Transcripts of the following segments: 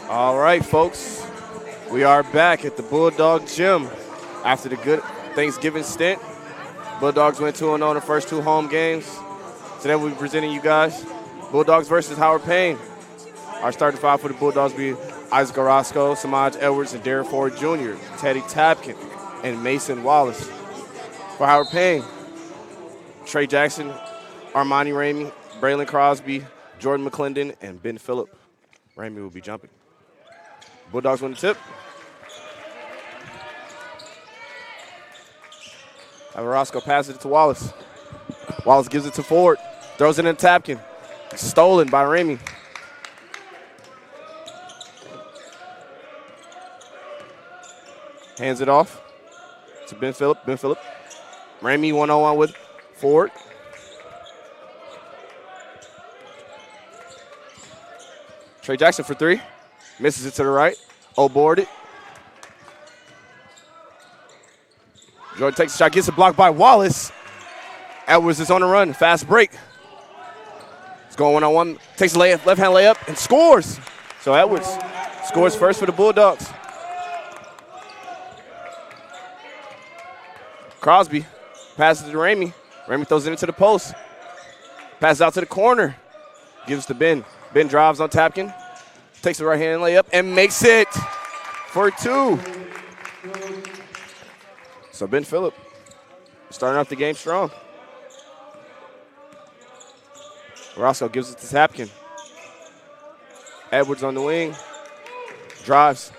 All right, folks. We are back at the Bulldog Gym after the good Thanksgiving stint. Bulldogs went 2-0 in the first two home games. Today we'll be presenting you guys Bulldogs versus Howard Payne. Our starting five for the Bulldogs will be Isaac Orozco, Samaj Edwards, and Darren Ford Jr., Teddy Tapkin, and Mason Wallace. For Howard Payne, Trey Jackson, Armani Ramey, Braylon Crosby, Jordan McClendon, and Ben Phillip. Ramey will be jumping. Bulldogs win the tip. Orozco passes it to Wallace. Wallace gives it to Ford. Throws it in Tapkin. Stolen by Ramey. Hands it off to Ben Phillip. Ben Phillip. Ramey 1-on-1 with Ford. Trey Jackson for three. Misses it to the right. Boarded. Jordan takes a shot, gets it blocked by Wallace. Edwards is on the run. Fast break. He's going one-on-one. Takes a left hand layup and scores. So Edwards scores first for the Bulldogs. Crosby passes to Ramey. Ramey throws it into the post. Passes out to the corner. Gives to Ben. Ben drives on Tapkin. Takes the right-hand layup and makes it for two. So Ben Phillip starting off the game strong. Orozco gives it to Tapkin. Edwards on the wing. Drives.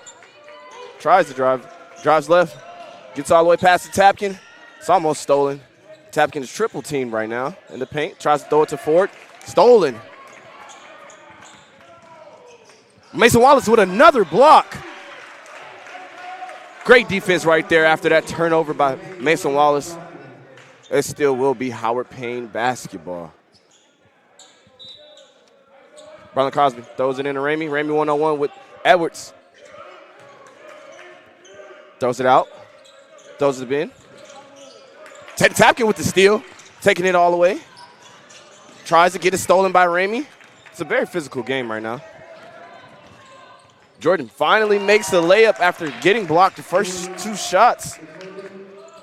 Tries to drive. Drives left. Gets all the way past the Tapkin. It's almost stolen. Tapkin is triple teamed right now in the paint. Tries to throw it to Ford. Stolen. Mason Wallace with another block. Great defense right there after that turnover by Mason Wallace. It still will be Howard Payne basketball. Braylon Crosby throws it into Ramey. Ramey 1-on-1 with Edwards. Throws it out. Throws it to Ben. Teddy Tapkin with the steal. Taking it all the way. Tries to get it stolen by Ramey. It's a very physical game right now. Jordan finally makes the layup after getting blocked the first two shots.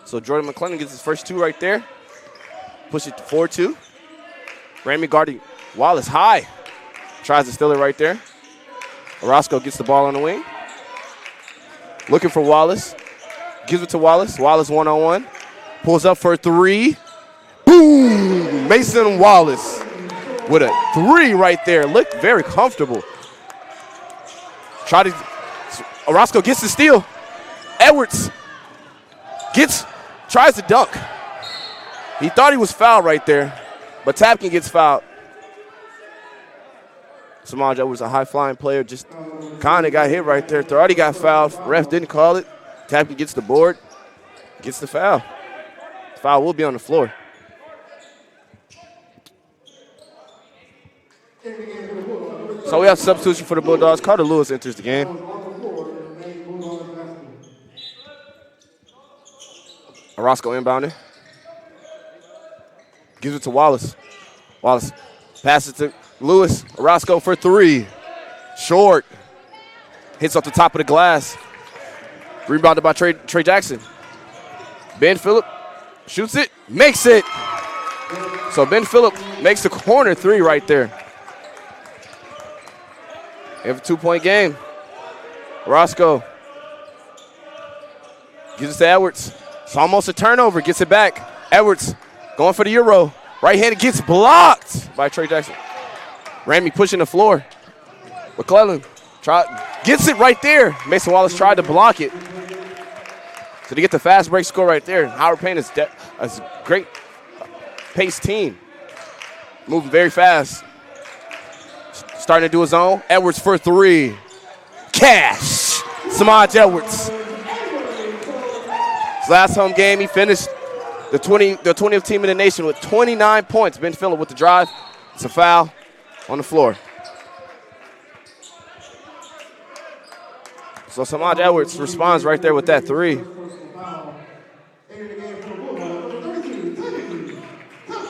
So Jordan McClendon gets his first two right there. Push it to 4-2. Ramey guarding Wallace high. Tries to steal it right there. Orozco gets the ball on the wing. Looking for Wallace. Gives it to Wallace. Wallace 1-on-1. Pulls up for a three. Boom! Mason Wallace with a three right there. Looked very comfortable. Orozco gets the steal. Edwards tries to dunk. He thought he was fouled right there, but Tapkin gets fouled. Samaj Edwards, a high-flying player, just kind of got hit right there. Thought he got fouled. Ref didn't call it. Tapkin gets the board, gets the foul. The foul will be on the floor. So we have substitution for the Bulldogs. Carter Lewis enters the game. Orozco inbounding. Gives it to Wallace. Wallace passes to Lewis. Orozco for three. Short. Hits off the top of the glass. Rebounded by Trey Jackson. Ben Phillip shoots it. Makes it. So Ben Phillip makes the corner three right there. We have a 2-point game. Orozco gives it to Edwards. It's almost a turnover. Gets it back. Edwards going for the Euro. Right-handed gets blocked by Trey Jackson. Ramey pushing the floor. McClellan gets it right there. Mason Wallace tried to block it. So they get the fast break score right there. Howard Payne is a great pace team. Moving very fast. Starting to do his own. Edwards for three. Cash. Samaj Edwards. His last home game, he finished the 20th team in the nation with 29 points. Ben Phillip with the drive. It's a foul on the floor. So Samaj Edwards responds right there with that three.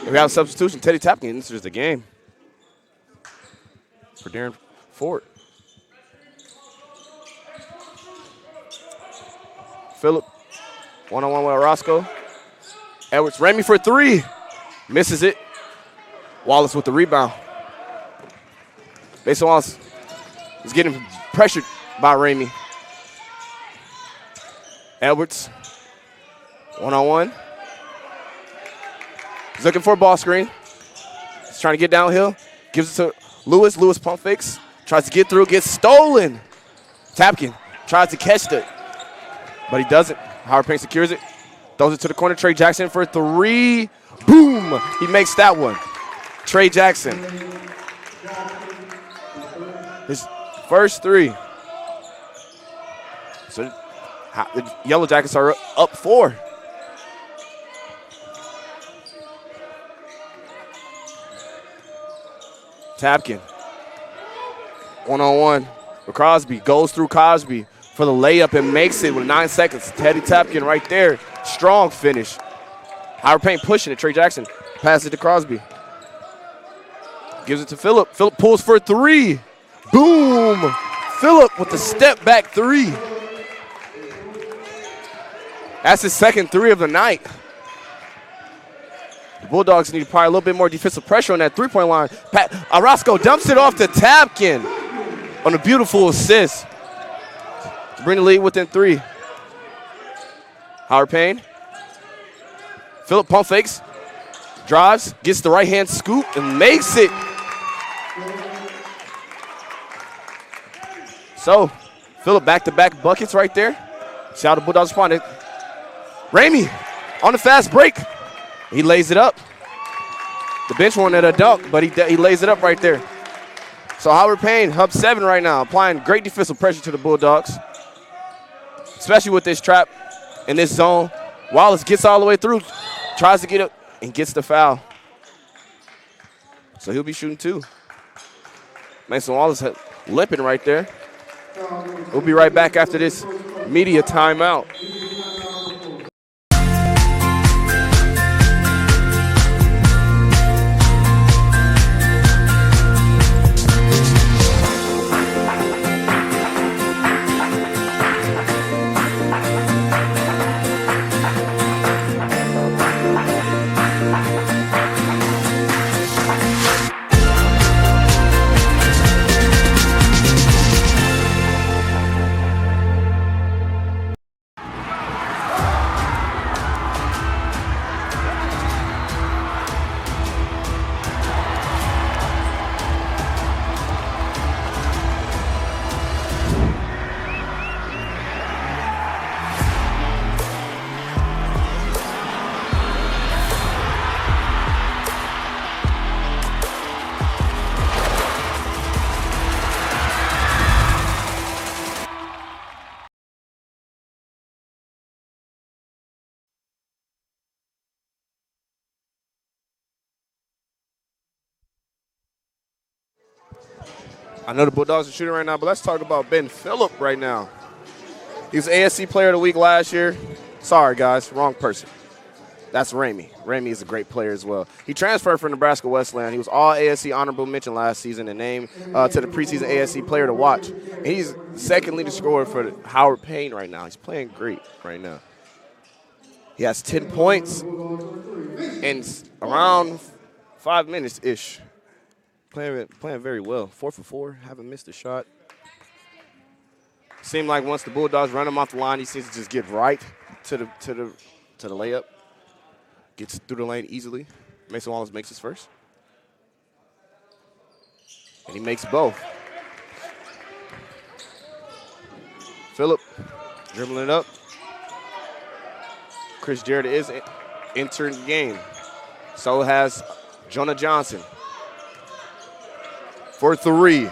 We have a substitution. Teddy Tapkin enters the game for Darren Ford. One-on-one with Orozco. Edwards, Ramey for three. Misses it. Wallace with the rebound. Mason Wallace is getting pressured by Ramey. Edwards, one-on-one. He's looking for a ball screen. He's trying to get downhill. Gives it to Lewis. Lewis pump fakes. Tries to get through. Gets stolen. Tapkin tries to catch it, but he doesn't. Howard Payne secures it. Throws it to the corner. Trey Jackson for three. Boom! He makes that one. Trey Jackson. His first three. So the Yellow Jackets are up 4. Tapkin. One-on-one with Crosby. Goes through Cosby for the layup and makes it with 9 seconds. Teddy Tapkin right there. Strong finish. Howard Payne pushing it. Trey Jackson passes it to Crosby. Gives it to Phillip. Phillip pulls for three. Boom! Phillip with the step back three. That's his second three of the night. The Bulldogs need probably a little bit more defensive pressure on that three-point line. Orozco dumps it off to Tapkin on a beautiful assist to bring the lead within 3. Howard Payne. Phillip pump fakes. Drives. Gets the right-hand scoop and makes it. So, Phillip back-to-back buckets right there. See how the Bulldogs responded. Ramey on the fast break. He lays it up. The bench wanted a dunk, but he lays it up right there. So Howard Payne, up 7 right now, applying great defensive pressure to the Bulldogs, especially with this trap in this zone. Wallace gets all the way through, tries to get it, and gets the foul. So he'll be shooting 2. Mason Wallace limping right there. We'll be right back after this media timeout. I know the Bulldogs are shooting right now, but let's talk about Ben Phillip right now. He was ASC Player of the Week last year. Sorry, guys, wrong person. That's Ramey. Ramey is a great player as well. He transferred from Nebraska Westland. He was all ASC honorable mention last season and named to the preseason ASC Player to watch. And he's second leading scorer for Howard Payne right now. He's playing great right now. He has 10 points in around 5 minutes-ish. Playing very well. 4 for 4, haven't missed a shot. Seemed like once the Bulldogs run him off the line, he seems to just get right to the layup. Gets through the lane easily. Mason Wallace makes his first. And he makes both. Phillip dribbling it up. Chris Jarrett is entering the game. So has Jonah Johnson. For 3.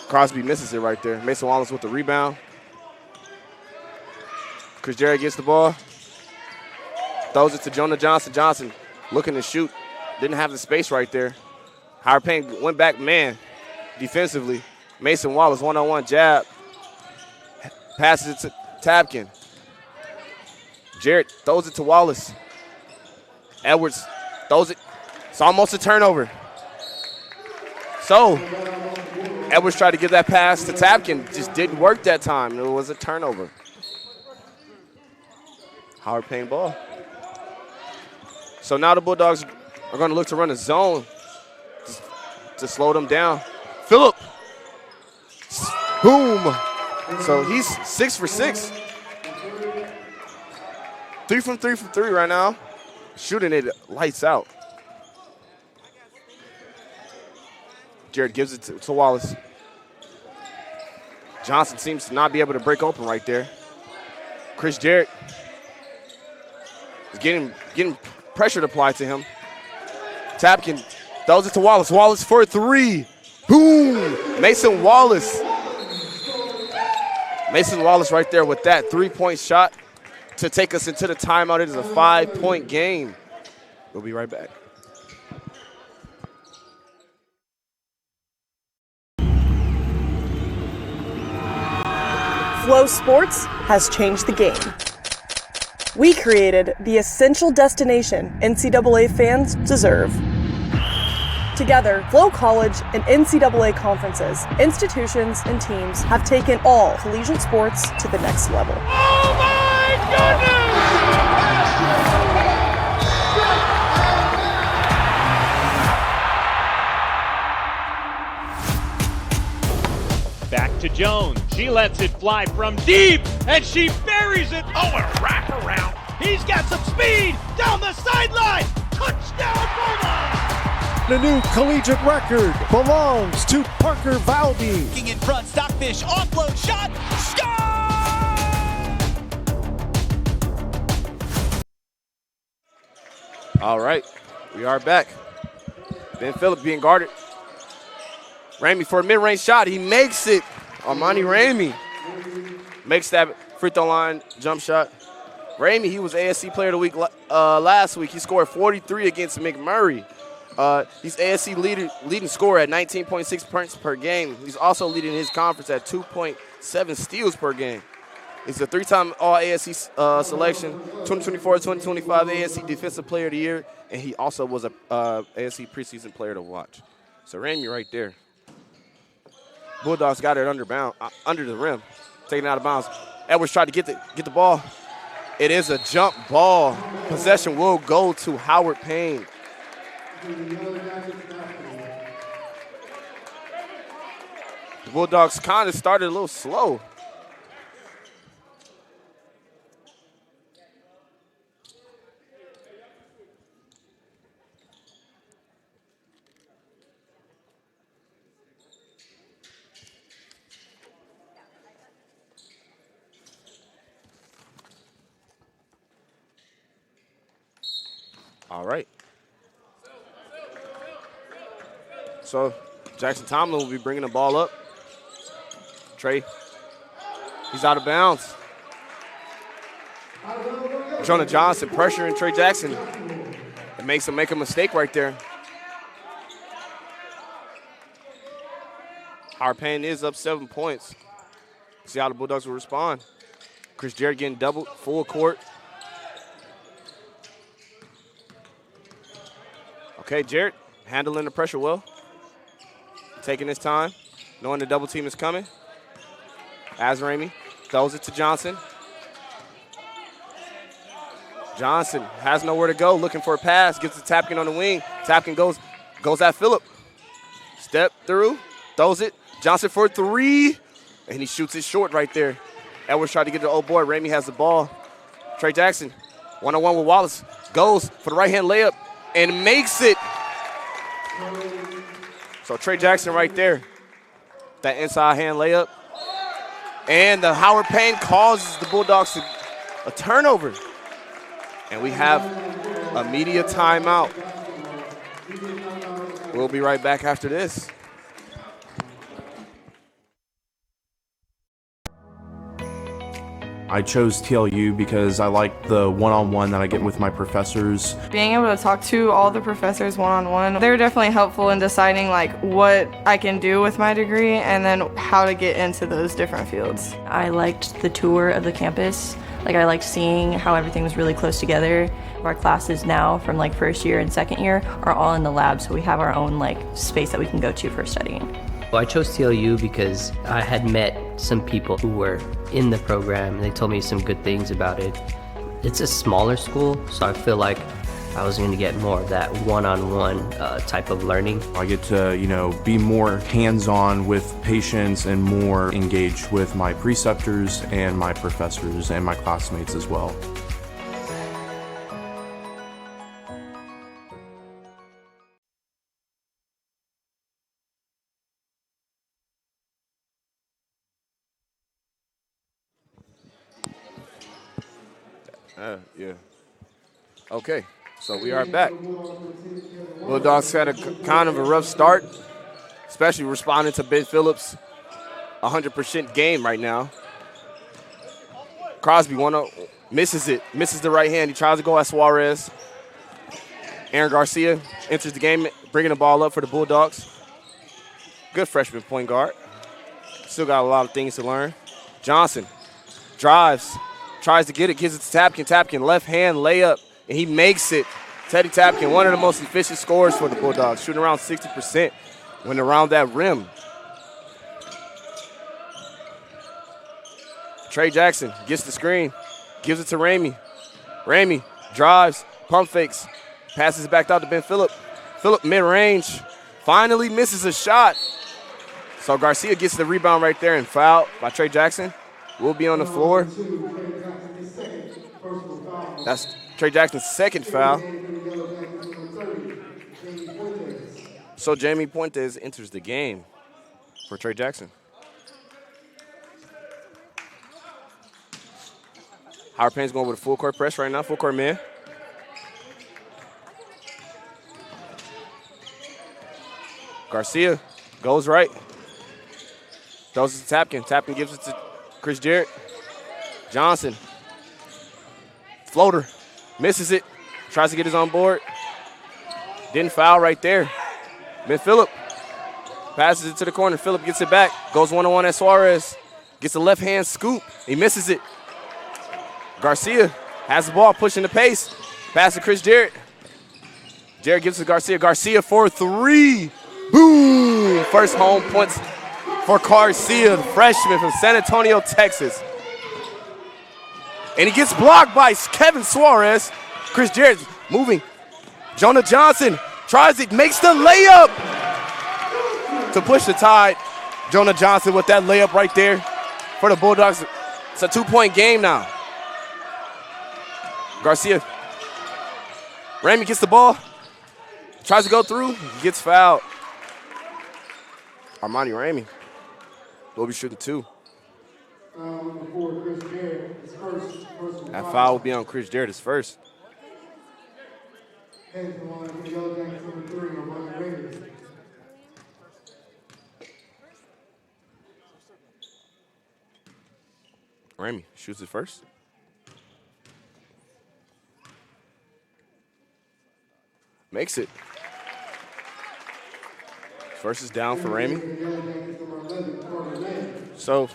Crosby misses it right there. Mason Wallace with the rebound. Chris Jarrett gets the ball. Throws it to Jonah Johnson. Johnson looking to shoot. Didn't have the space right there. Howard Payne went back man defensively. Mason Wallace one-on-one jab. Passes it to Tapkin. Jarrett throws it to Wallace. Edwards throws it. It's almost a turnover. So, Edwards tried to give that pass to Tapkin. Just didn't work that time. It was a turnover. Howard Payne ball. So now the Bulldogs are going to look to run a zone to slow them down. Phillip. Boom. So he's 6 for 6. 3 from 3 right now. Shooting it lights out. Jared gives it to Wallace. Johnson seems to not be able to break open right there. Chris Jarrett is getting pressure applied to him. Tapkin throws it to Wallace. Wallace for 3. Boom! Mason Wallace. Mason Wallace right there with that 3-point shot to take us into the timeout. It is a 5-point game. We'll be right back. Flow Sports has changed the game. We created the essential destination NCAA fans deserve. Together, Flow College and NCAA conferences, institutions, and teams have taken all collegiate sports to the next level. Oh my goodness! Back to Jones. She lets it fly from deep, and she buries it. Oh, and a wraparound. He's got some speed down the sideline. Touchdown, Bulldogs! The new collegiate record belongs to Parker Valby. In front, Stockfish, offload shot, score! All right, we are back. Ben Phillip being guarded. Ramey for a mid-range shot. He makes it. Armani Ramey makes that free throw line jump shot. Ramey, he was ASC Player of the Week last week. He scored 43 against McMurray. He's ASC leading scorer at 19.6 points per game. He's also leading his conference at 2.7 steals per game. He's a 3-time All-ASC selection, 2024-2025 ASC Defensive Player of the Year, and he also was a ASC preseason player to watch. So Ramey right there. Bulldogs got it under the rim, taking it out of bounds. Edwards tried to get the ball. It is a jump ball. Possession will go to Howard Payne. The Bulldogs kind of started a little slow. All right. So Jackson Tomlin will be bringing the ball up. Trey, he's out of bounds. Jonah Johnson pressuring Trey Jackson. It makes him make a mistake right there. Howard Payne is up 7 points. See how the Bulldogs will respond. Chris Jarrett getting doubled, full court. Okay, Jarrett handling the pressure well. Taking his time, knowing the double team is coming. As Ramey throws it to Johnson. Johnson has nowhere to go, looking for a pass, gets to Tapkin on the wing. Tapkin goes at Phillip. Step through, throws it. Johnson for 3, and he shoots it short right there. Edwards tried to get the old boy. Ramey has the ball. Trey Jackson, one-on-one with Wallace. Goes for the right-hand layup and makes it. So Trey Jackson right there. That inside hand layup. And the Howard Payne causes the Bulldogs a turnover. And we have a media timeout. We'll be right back after this. I chose TLU because I like the one-on-one that I get with my professors. Being able to talk to all the professors one-on-one, they were definitely helpful in deciding like what I can do with my degree and then how to get into those different fields. I liked the tour of the campus. Like I liked seeing how everything was really close together. Our classes now from like first year and second year are all in the lab, so we have our own like space that we can go to for studying. Well, I chose TLU because I had met some people who were in the program and they told me some good things about it. It's a smaller school, so I feel like I was going to get more of that one-on-one type of learning. I get to, be more hands-on with patients and more engaged with my preceptors and my professors and my classmates as well. Yeah. Okay, so we are back. Bulldogs had a kind of a rough start, especially responding to Ben Phillips' 100% game right now. Crosby misses the right hand. He tries to go at Suarez. Aaron Garcia enters the game, bringing the ball up for the Bulldogs. Good freshman point guard. Still got a lot of things to learn. Johnson drives, tries to get it, gives it to Tapkin. Tapkin, left hand layup, and he makes it. Teddy Tapkin, one of the most efficient scorers for the Bulldogs, shooting around 60% when around that rim. Trey Jackson gets the screen, gives it to Ramey. Ramey drives, pump fakes, passes it back out to Ben Phillip. Phillip mid-range, finally misses a shot. So Garcia gets the rebound right there and fouled by Trey Jackson. Will be on the floor. That's Trey Jackson's second foul. So Jamie Puentes enters the game for Trey Jackson. Howard Payne's going with a full court press right now, full court man. Garcia goes right. Throws it to Tapkin. Tapkin gives it to Chris Jarrett. Johnson. Floater. Misses it. Tries to get his own board. Didn't foul right there. Ben Phillip passes it to the corner. Phillip gets it back. Goes one-on-one at Suarez. Gets a left-hand scoop. He misses it. Garcia has the ball, pushing the pace. Pass to Chris Jarrett. Jarrett gives it to Garcia. Garcia for three. Boom! First home points for Garcia, the freshman from San Antonio, Texas. And he gets blocked by Kevin Suarez. Chris Jarrett moving. Jonah Johnson tries it, makes the layup to push the Tide. Jonah Johnson with that layup right there for the Bulldogs. It's a 2-point game now. Garcia. Ramey gets the ball. Tries to go through. He gets fouled. Armani Ramey will be shooting two. That foul will be on Chris Jarrett, his first. Ramey shoots it first. Makes it. First is down for Ramey. So,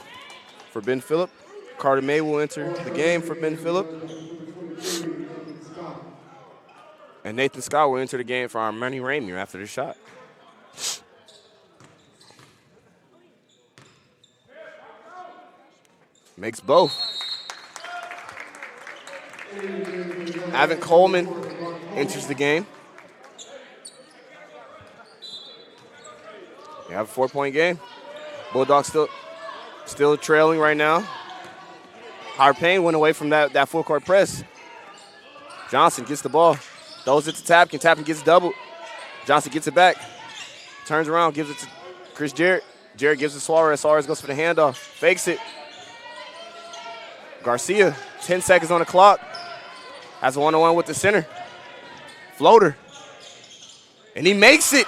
for Ben Phillip, Carter May will enter the game for Ben Phillip. And Nathan Scott will enter the game for Armani Ramey after the shot. Makes both. Evan Coleman enters the game. We have a 4-point game. Bulldogs still trailing right now. Howard Payne went away from that full court press. Johnson gets the ball. Throws it to Tapkin. Tapkin gets doubled. Johnson gets it back. Turns around, gives it to Chris Jarrett. Jarrett gives it to Suarez. Suarez goes for the handoff. Fakes it. Garcia, 10 seconds on the clock. Has a one-on-one with the center. Floater. And he makes it.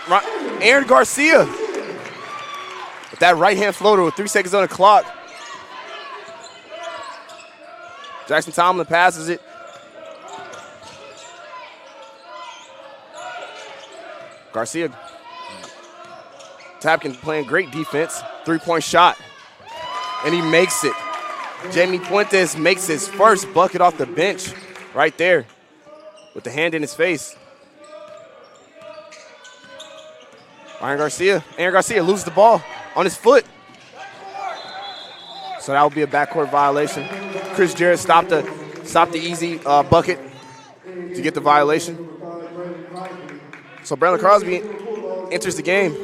Aaron Garcia. With that right-hand floater with 3 seconds on the clock. Jackson Tomlin passes it. Garcia. Tapkin playing great defense. 3-point shot. And he makes it. Jamie Puentes makes his first bucket off the bench right there with the hand in his face. Aaron Garcia loses the ball on his foot. So that will be a backcourt violation. Chris Jarrett stopped Stop the easy bucket to get the violation. So Brandon Crosby enters the game.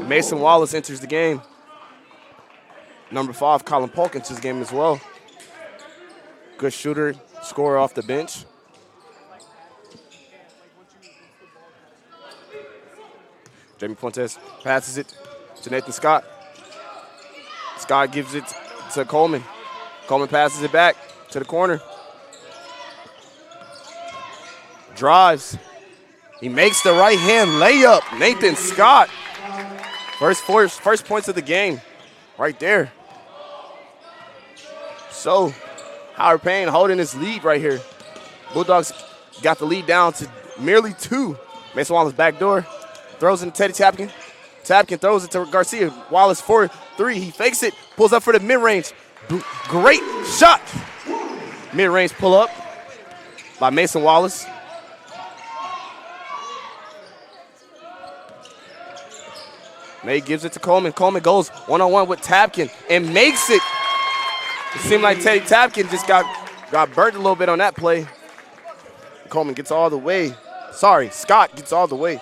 Mason Wallace enters the game. Number 5, Colin Polk enters the game as well. Good shooter, scorer off the bench. Jamie Fuentes passes it to Nathan Scott. Scott gives it to Coleman. Coleman passes it back to the corner. Drives. He makes the right-hand layup. Nathan Scott. First points of the game right there. So, Howard Payne holding his lead right here. Bulldogs got the lead down to merely 2. Mason Wallace backdoor. Throws it to Teddy Tapkin. Tapkin throws it to Garcia. Wallace for 3. He fakes it. Pulls up for the mid-range. Great shot. Mid-range pull-up by Mason Wallace. May gives it to Coleman. Coleman goes one-on-one with Tapkin and makes it. It seemed like Teddy Tapkin just got burnt a little bit on that play. Coleman gets all the way. Sorry, Scott gets all the way.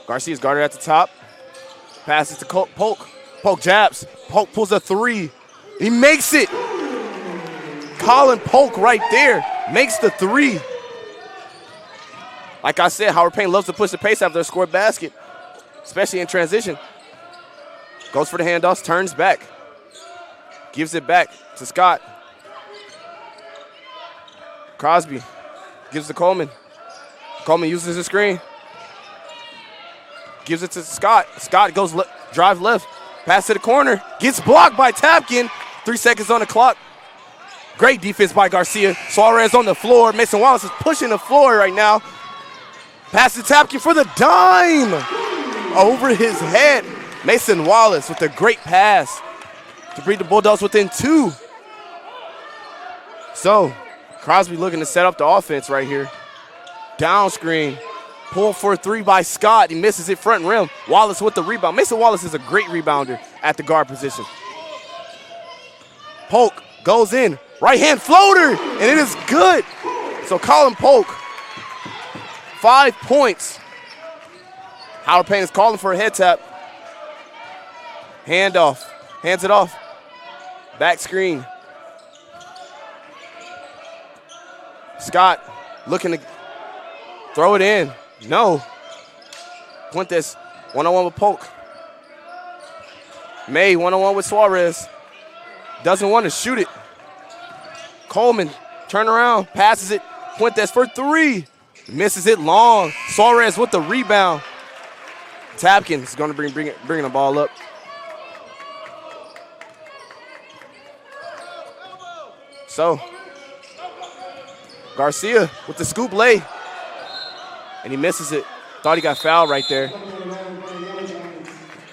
Garcia's guarded at the top. Passes to Polk. Polk jabs. Polk pulls a 3. He makes it. Colin Polk right there makes the 3. Like I said, Howard Payne loves to push the pace after a scored basket, especially in transition. Goes for the handoffs, turns back. Gives it back to Scott. Crosby gives to Coleman. Coleman uses the screen. Gives it to Scott. Scott goes drive left. Pass to the corner. Gets blocked by Tapkin. 3 seconds on the clock. Great defense by Garcia. Suarez on the floor. Mason Wallace is pushing the floor right now. Pass to Tapkin for the dime. Over his head. Mason Wallace with a great pass to bring the Bulldogs within 2. So, Crosby looking to set up the offense right here. Down screen. Pull for 3 by Scott. He misses it front rim. Wallace with the rebound. Mason Wallace is a great rebounder at the guard position. Polk goes in. Right hand floater. And it is good. So Colin Polk, 5 points. Howard Payne is calling for a head tap. Handoff. Hands it off. Back screen. Scott looking to throw it in. No. Fuentes, one-on-one with Polk. May, one-on-one with Suarez. Doesn't want to shoot it. Coleman, turn around, passes it. Fuentes for 3. Misses it long. Suarez with the rebound. Tapkins is going to bring the ball up. So, Garcia with the scoop lay. And he misses it. Thought he got fouled right there.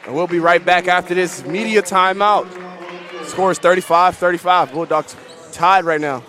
And we'll be right back after this media timeout. Score is 35-35. Bulldogs tied right now.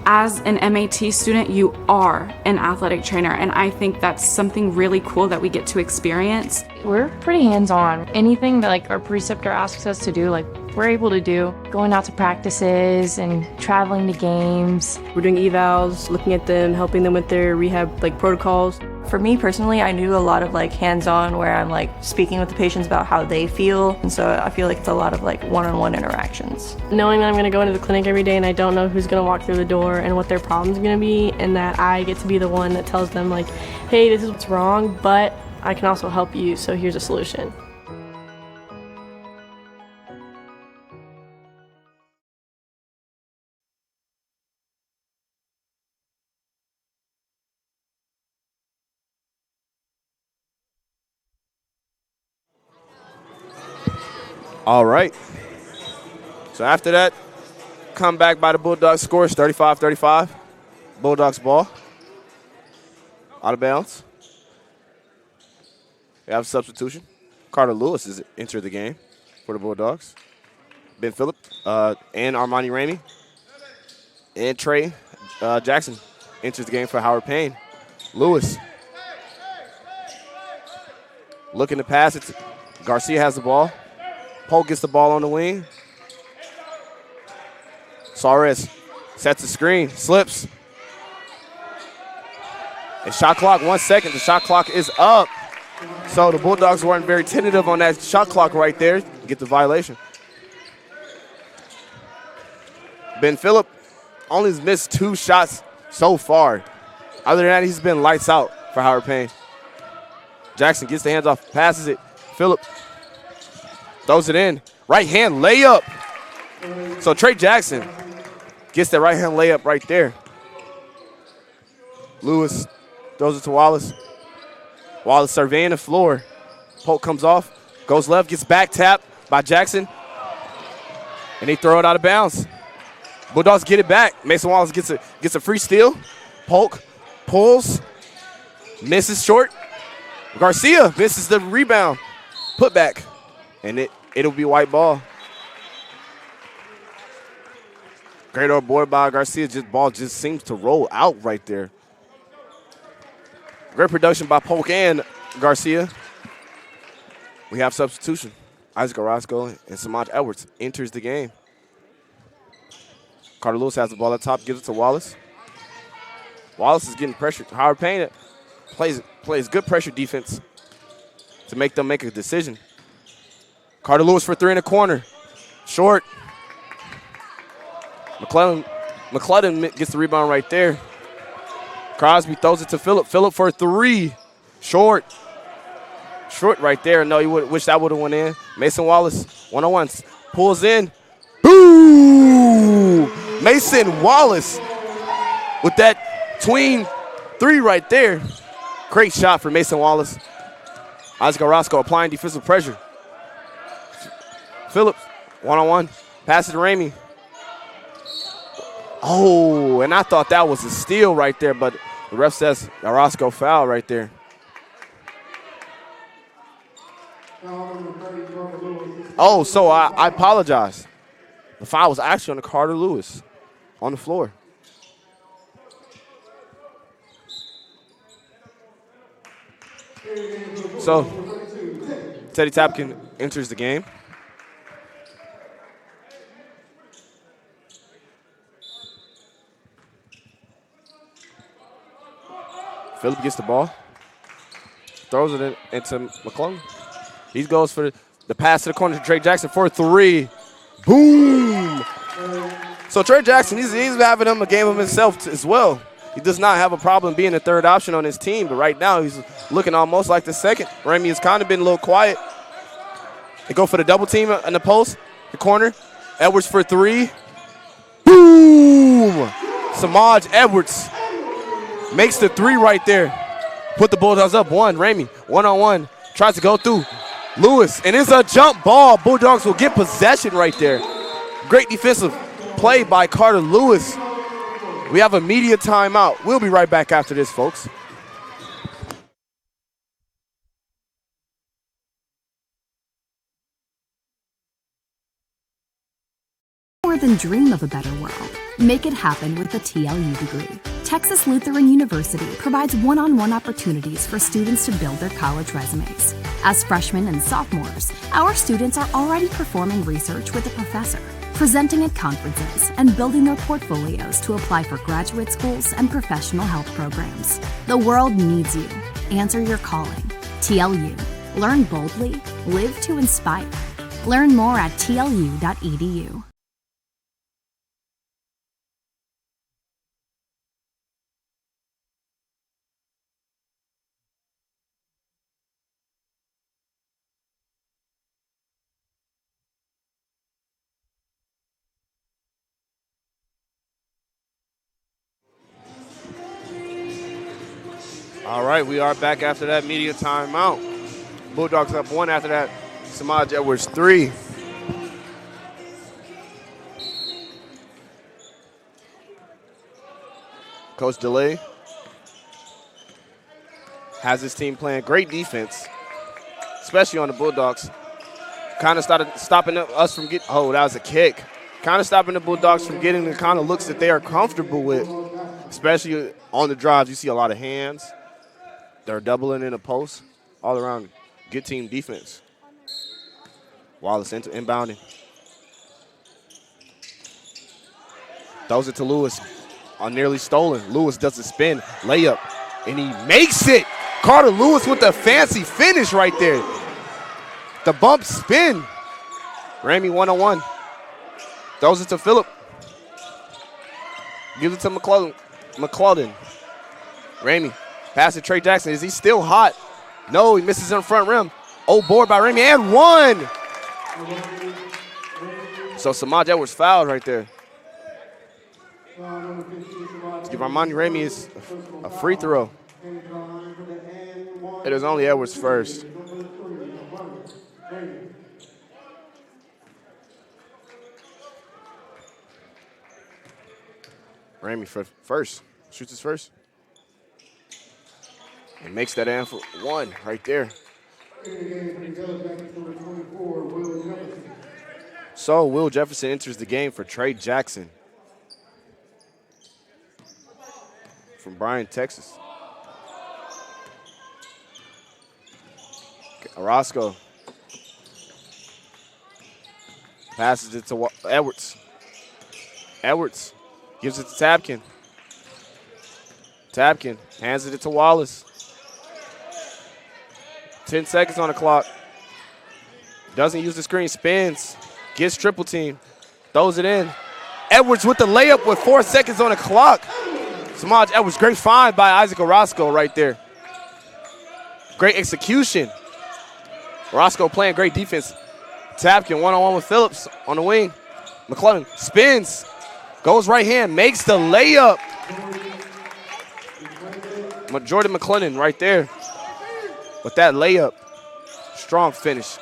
As an MAT student, you are an athletic trainer, and I think that's something really cool that we get to experience. We're pretty hands-on. Anything that like our preceptor asks us to do, like we're able to do. Going out to practices and traveling to games. We're doing evals, looking at them, helping them with their rehab protocols. For me personally, I do a lot of hands-on where I'm speaking with the patients about how they feel, and so I feel like it's a lot of one-on-one interactions. Knowing that I'm going to go into the clinic every day and I don't know who's going to walk through the door and what their problem's going to be, and that I get to be the one that tells them hey, this is what's wrong, but I can also help you, so here's a solution. All right. So after that, comeback by the Bulldogs, scores 35-35. Bulldogs ball. Out of bounds. We have a substitution. Carter Lewis has entered the game for the Bulldogs. Ben Phillip and Armani Ramey and Trey Jackson enters the game for Howard Payne. Lewis Looking to pass it. Garcia has the ball. Polk gets the ball on the wing. Suarez sets the screen, slips. And shot clock, 1 second. The shot clock is up. So the Bulldogs weren't very tentative on that shot clock right there. Get the violation. Ben Phillip only has missed 2 shots so far. Other than that, he's been lights out for Howard Payne. Jackson gets the hands off, passes it. Phillip throws it in. Right hand layup. So Trey Jackson gets that right hand layup right there. Lewis throws it to Wallace. Wallace surveying the floor. Polk comes off, goes left, gets back tapped by Jackson. And they throw it out of bounds. Bulldogs get it back. Mason Wallace gets a free steal. Polk pulls, misses short. Garcia misses the rebound. Put back. And it'll be white ball. Great old board by Garcia. Ball just seems to roll out right there. Great production by Polk and Garcia. We have substitution. Isaac Orozco and Samaj Edwards enters the game. Carter Lewis has the ball at top, gives it to Wallace. Wallace is getting pressured. Howard Payne plays good pressure defense to make them make a decision. Carter Lewis for 3 in the corner. Short. McClellan gets the rebound right there. Crosby throws it to Phillip. Phillip for 3. Short. Short right there. No, you would wish that would have went in. Mason Wallace, 1-on-1, pulls in. Boo! Mason Wallace with that tween 3 right there. Great shot for Mason Wallace. Isaac Orozco applying defensive pressure. Phillips, 1-on-1, pass it to Ramey. Oh, and I thought that was a steal right there, but the ref says Orozco foul right there. Oh, so I apologize. The foul was actually on the Carter Lewis on the floor. So Teddy Tapkin enters the game. Phillip gets the ball, throws it into McClellan. He goes for the pass to the corner to Trey Jackson for 3. Boom! So Trey Jackson, he's having him a game of himself as well. He does not have a problem being the third option on his team, but right now he's looking almost like the second. Ramey has kind of been a little quiet. They go for the double team in the post, the corner. Edwards for 3. Boom! Samaj Edwards makes the 3 right there. Put the Bulldogs up 1. Ramey, 1-on-1, tries to go through. Lewis, and it's a jump ball. Bulldogs will get possession right there. Great defensive play by Carter Lewis. We have a media timeout. We'll be right back after this, folks. More than dream of a better world. Make it happen with a TLU degree. Texas Lutheran University provides one-on-one opportunities for students to build their college resumes. As freshmen and sophomores, our students are already performing research with a professor, presenting at conferences, and building their portfolios to apply for graduate schools and professional health programs. The world needs you. Answer your calling. TLU. Learn boldly. Live to inspire. Learn more at tlu.edu. All right, we are back after that media timeout. Bulldogs up 1 after that. Samaj Edwards 3. Coach DeLay has his team playing great defense, especially on the Bulldogs. Kind of started stopping us from getting, oh, that was a kick. Kind of stopping the Bulldogs from getting the kind of looks that they are comfortable with, especially on the drives. You see a lot of hands. They're doubling in the post all around. Good team defense. Wallace inbounding. Throws it to Lewis on nearly stolen. Lewis does a spin, layup, and he makes it. Carter Lewis with the fancy finish right there. The bump spin. Ramey 1-on-1. Throws it to Phillip. Gives it to McClellan. Ramey. Pass to Trey Jackson. Is he still hot? No, he misses in front rim. Oh, board by Ramey and one. So Samaj Edwards fouled right there. To give Armani Ramey is a free throw. It is only Edwards first. Ramey for first. Shoots his first. And makes that in for one right there. So Will Jefferson enters the game for Trey Jackson from Bryan, Texas. Orozco passes it to Edwards. Edwards gives it to Tapkin. Tapkin hands it to Wallace. 10 seconds on the clock. Doesn't use the screen, spins, gets triple team, throws it in. Edwards with the layup with 4 seconds on the clock. Samaj Edwards, great find by Isaac Orozco right there. Great execution. Orozco playing great defense. Tapkin one-on-one with Phillips on the wing. McClellan spins, goes right hand, makes the layup. Jordan McClellan right there with that layup. Strong finish.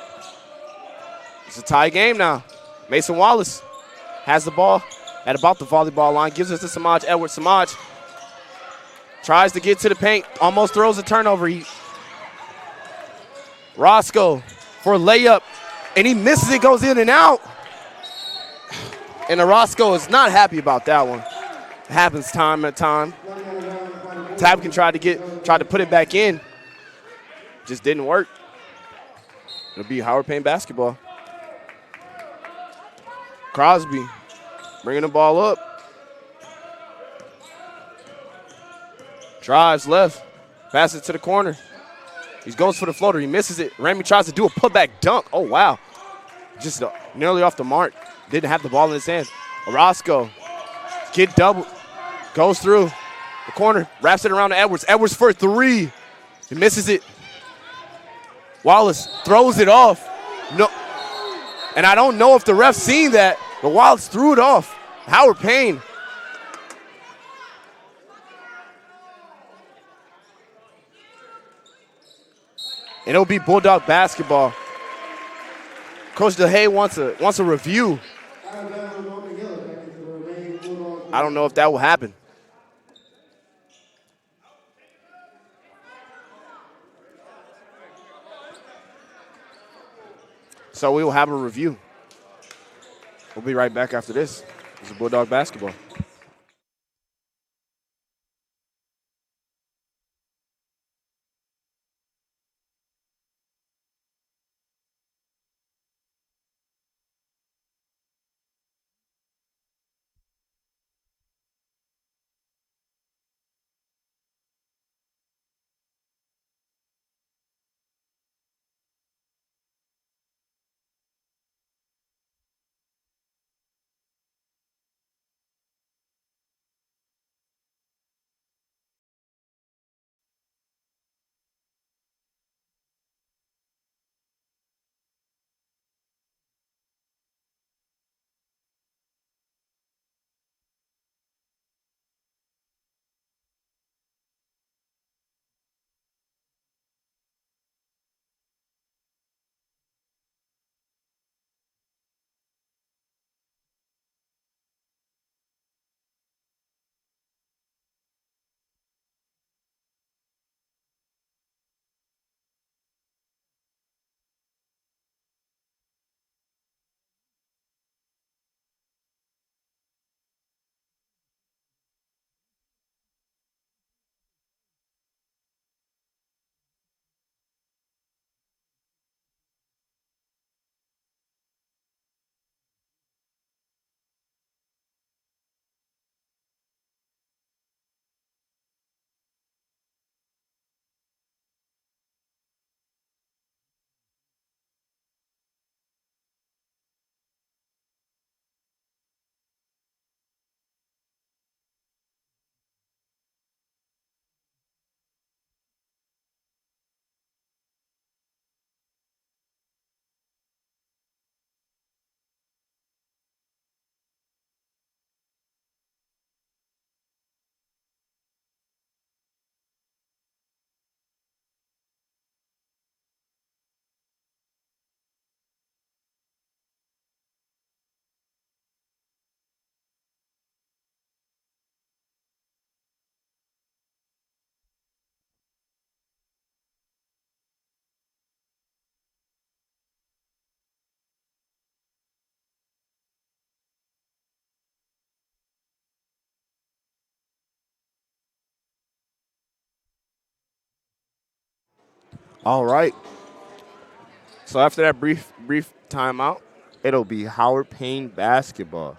It's a tie game now. Mason Wallace has the ball at about the volleyball line, gives it to Samaj Edwards. Samaj tries to get to the paint, almost throws a turnover. Roscoe for a layup, and he misses it, goes in and out. And Orozco is not happy about that one. It happens time at time. Tapkin tried to put it back in. Just didn't work. It'll be Howard Payne basketball. Crosby bringing the ball up. Drives left. Passes it to the corner. He goes for the floater. He misses it. Ramey tries to do a putback dunk. Oh, wow. Just nearly off the mark. Didn't have the ball in his hand. Orozco. Get double. Goes through the corner. Wraps it around to Edwards. Edwards for three. He misses it. Wallace throws it off. No. And I don't know if the ref seen that, but Wallace threw it off. Howard Payne. And it'll be Bulldog basketball. Coach DeHay wants a review. I don't know if that will happen. So we will have a review. We'll be right back after this. This is Bulldog basketball. All right. So after that brief timeout, it'll be Howard Payne basketball.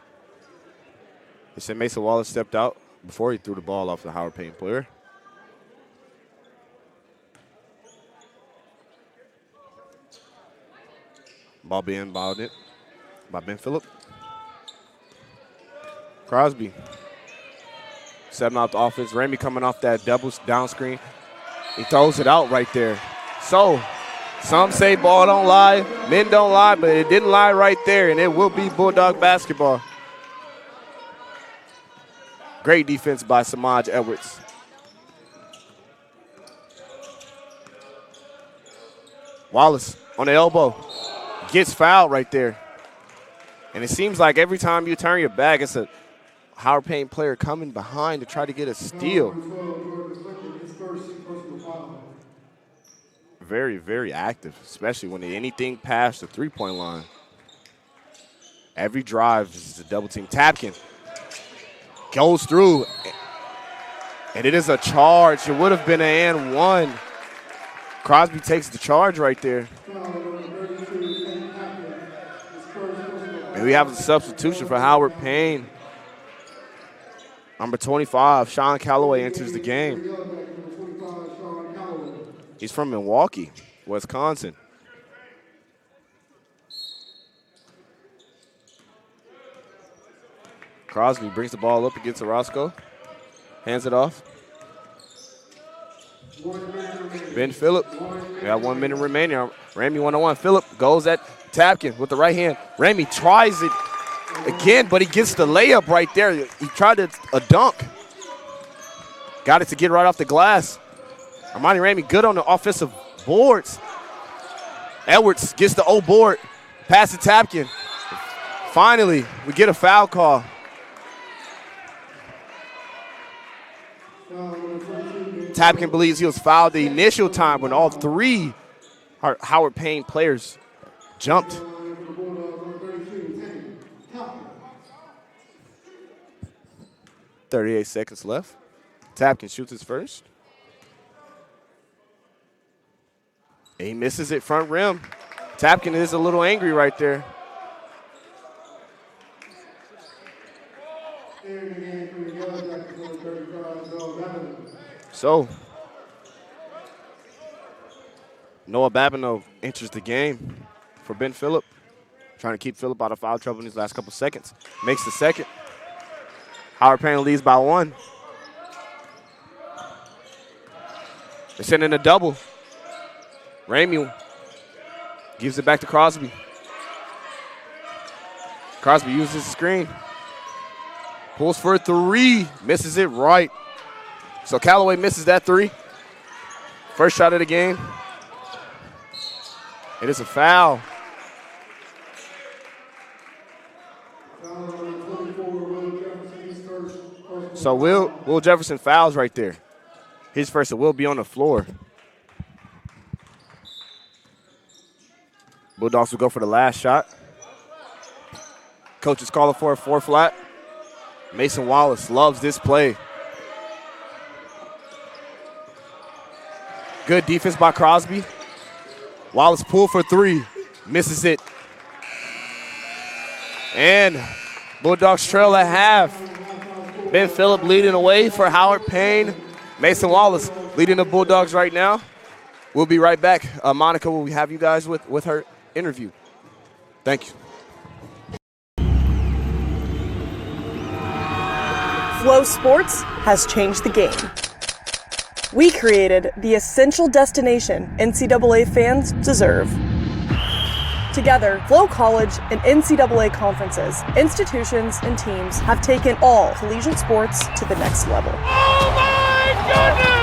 They said Mason Wallace stepped out before he threw the ball off the Howard Payne player. Ball being balled in by Ben Phillip. Crosby setting out the offense. Ramey coming off that double down screen. He throws it out right there. So some say ball don't lie, men don't lie, but it didn't lie right there, and it will be Bulldog basketball. Great defense by Samaj Edwards. Wallace on the elbow. Gets fouled right there. And it seems like every time you turn your back, it's a Howard Payne player coming behind to try to get a steal. Very, very active, especially when anything past the three-point line. Every drive is a double team. Tapkin goes through, and it is a charge. It would have been an and one. Crosby takes the charge right there. And we have a substitution for Howard Payne. Number 25, Sean Calloway enters the game. He's from Milwaukee, Wisconsin. Crosby brings the ball up against Orozco. Hands it off. Ben Phillip. We have 1 minute remaining. Ramey one-on-one. Phillip goes at Tapkin with the right hand. Ramey tries it again, but he gets the layup right there. He tried a dunk. Got it to get right off the glass. Armani Ramey good on the offensive boards. Edwards gets the O board. Pass to Tapkin. Finally, we get a foul call. Tapkin believes he was fouled the initial time when all three Howard Payne players jumped. .38 seconds left. Tapkin shoots his first. And he misses it front rim. Tapkin is a little angry right there. So, Noah Babineau enters the game for Ben Phillip. Trying to keep Phillip out of foul trouble in these last couple seconds. Makes the second. Howard Payne leads by 1. They're sending a double. Ramey gives it back to Crosby. Crosby uses the screen. Pulls for a 3. Misses it right. So Callaway misses that 3. First shot of the game. It is a foul. So Will Jefferson fouls right there. His first, so Will be on the floor. Bulldogs will go for the last shot. Coach is calling for a 4 flat. Mason Wallace loves this play. Good defense by Crosby. Wallace pulled for 3. Misses it. And Bulldogs trail at half. Ben Phillip leading away for Howard Payne. Mason Wallace leading the Bulldogs right now. We'll be right back. Monica will have you guys with her interview. Thank you. Flow Sports has changed the game. We created the essential destination NCAA fans deserve. Together, Flow College and NCAA conferences, institutions, and teams have taken all collegiate sports to the next level. Oh my goodness!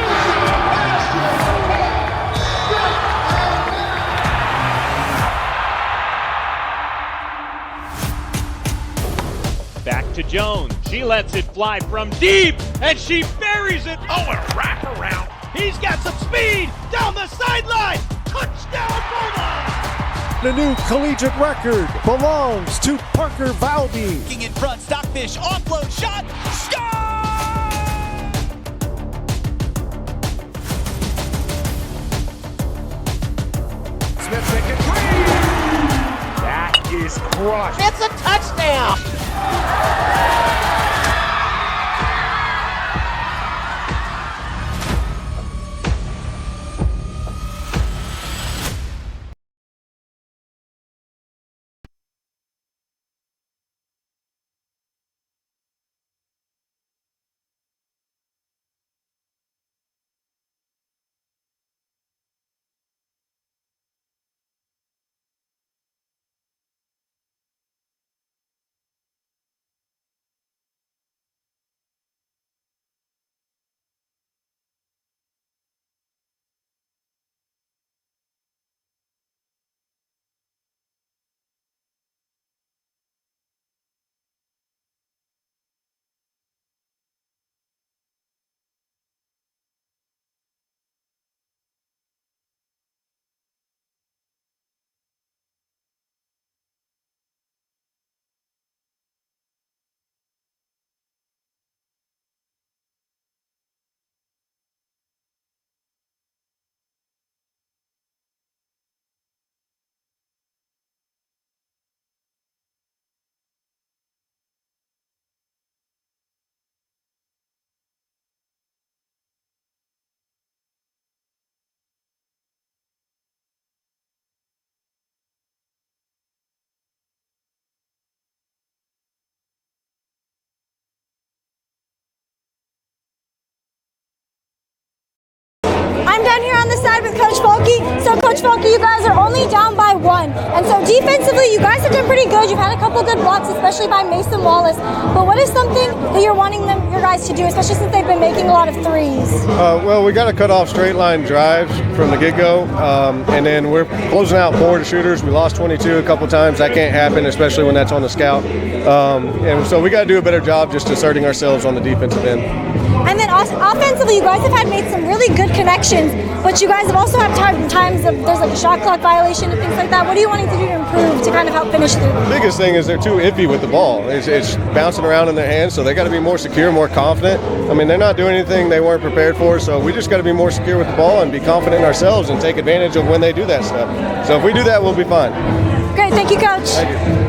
Back to Jones. She lets it fly from deep, and she buries it. Oh, a wraparound. He's got some speed down the sideline. Touchdown, Bulldogs! The new collegiate record belongs to Parker Valby. In front, Stockfish, offload shot, is crushed. It's a touchdown. I'm down here on the side with Coach Folke. So Coach Folke, you guys are only down by 1. And so defensively, you guys have done pretty good. You've had a couple good blocks, especially by Mason Wallace. But what is something that you're wanting your guys to do, especially since they've been making a lot of threes? Well, we got to cut off straight line drives from the get-go. And then we're closing out 4 to shooters. We lost 22 a couple times. That can't happen, especially when that's on the scout. And so we got to do a better job just asserting ourselves on the defensive end. And then offensively, you guys have had made some really good connections, but you guys have also had times of there's like a shot clock violation and things like that. What are you wanting to do to improve to kind of help finish through? The biggest thing is they're too iffy with the ball. It's bouncing around in their hands, so they got to be more secure, more confident. I mean, they're not doing anything they weren't prepared for, so we just got to be more secure with the ball and be confident in ourselves and take advantage of when they do that stuff. So if we do that, we'll be fine. Great, thank you, Coach. Thank you.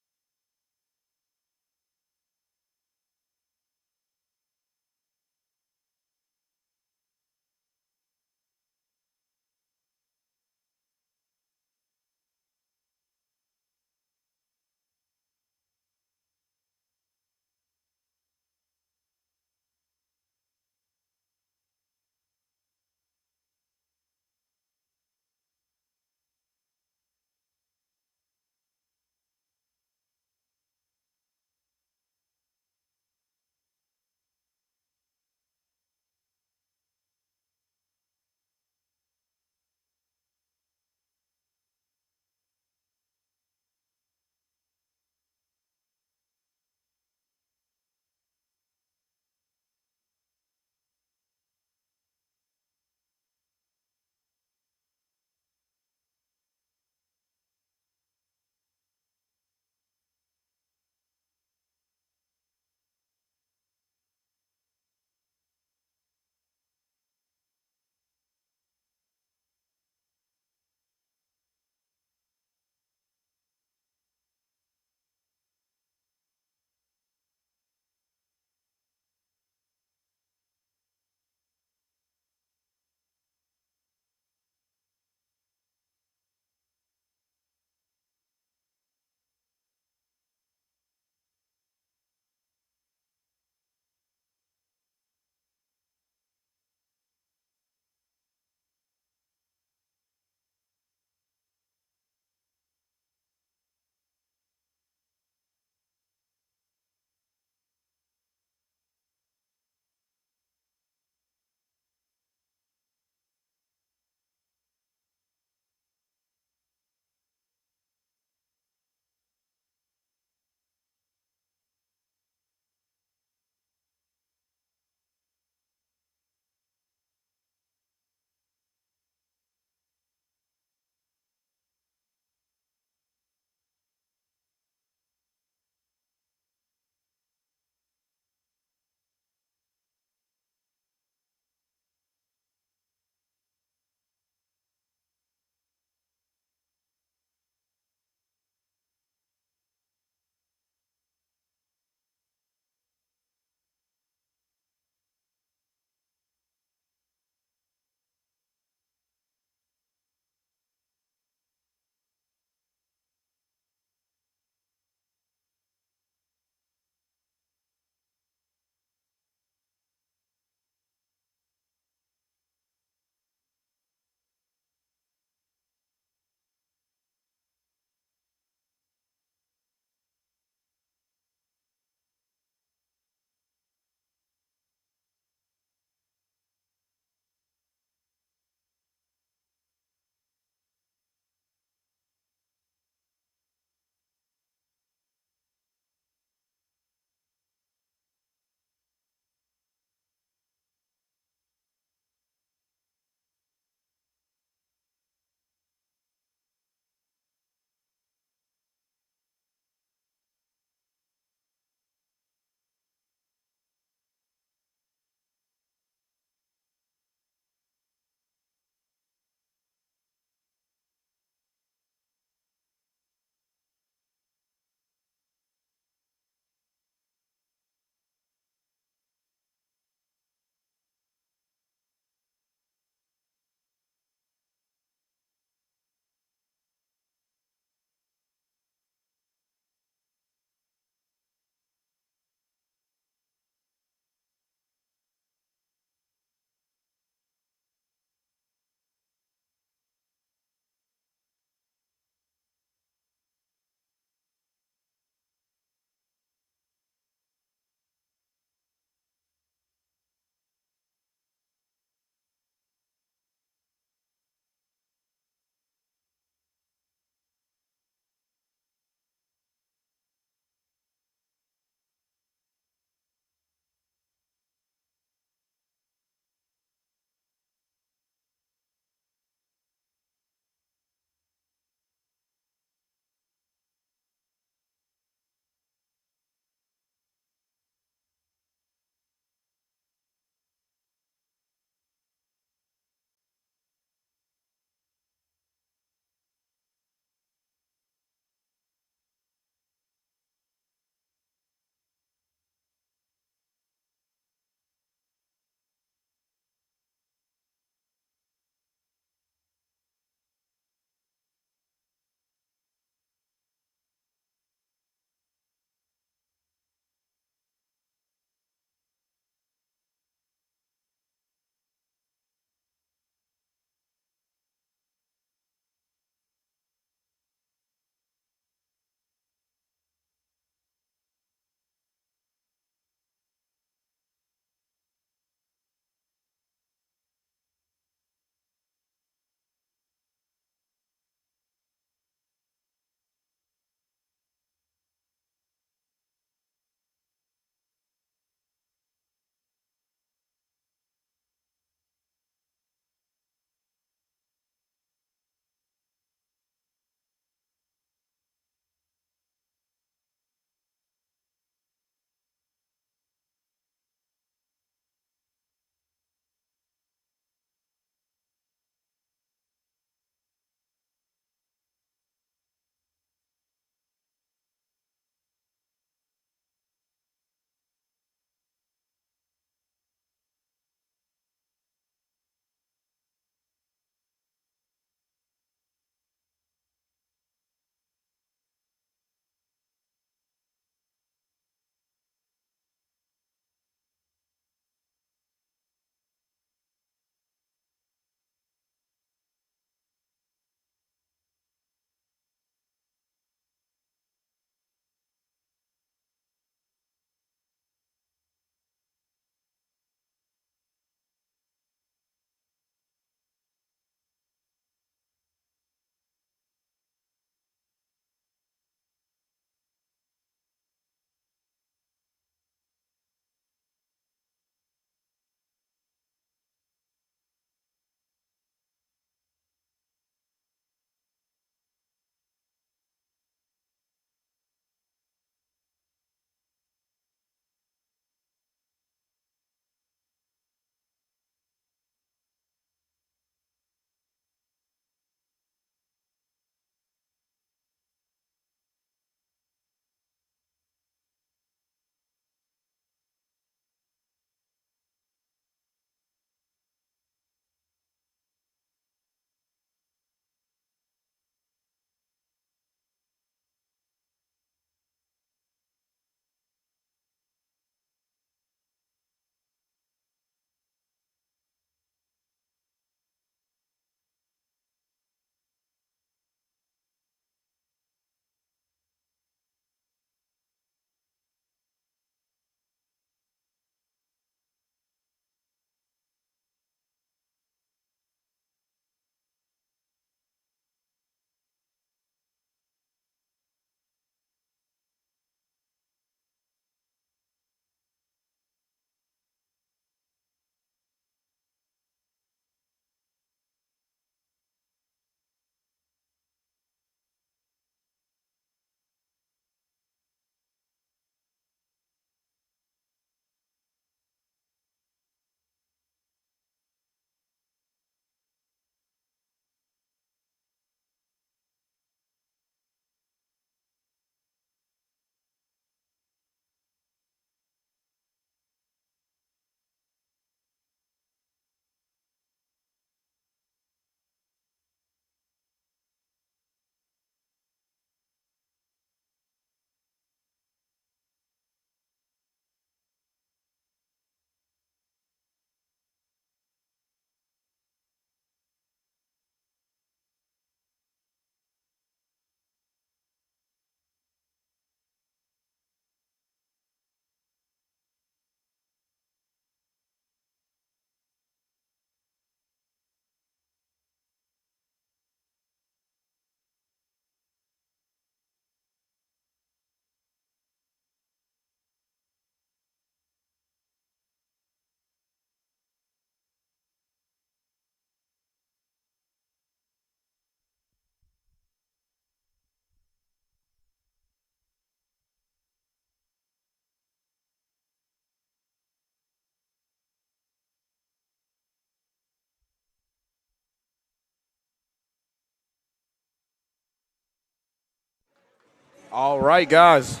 All right, guys.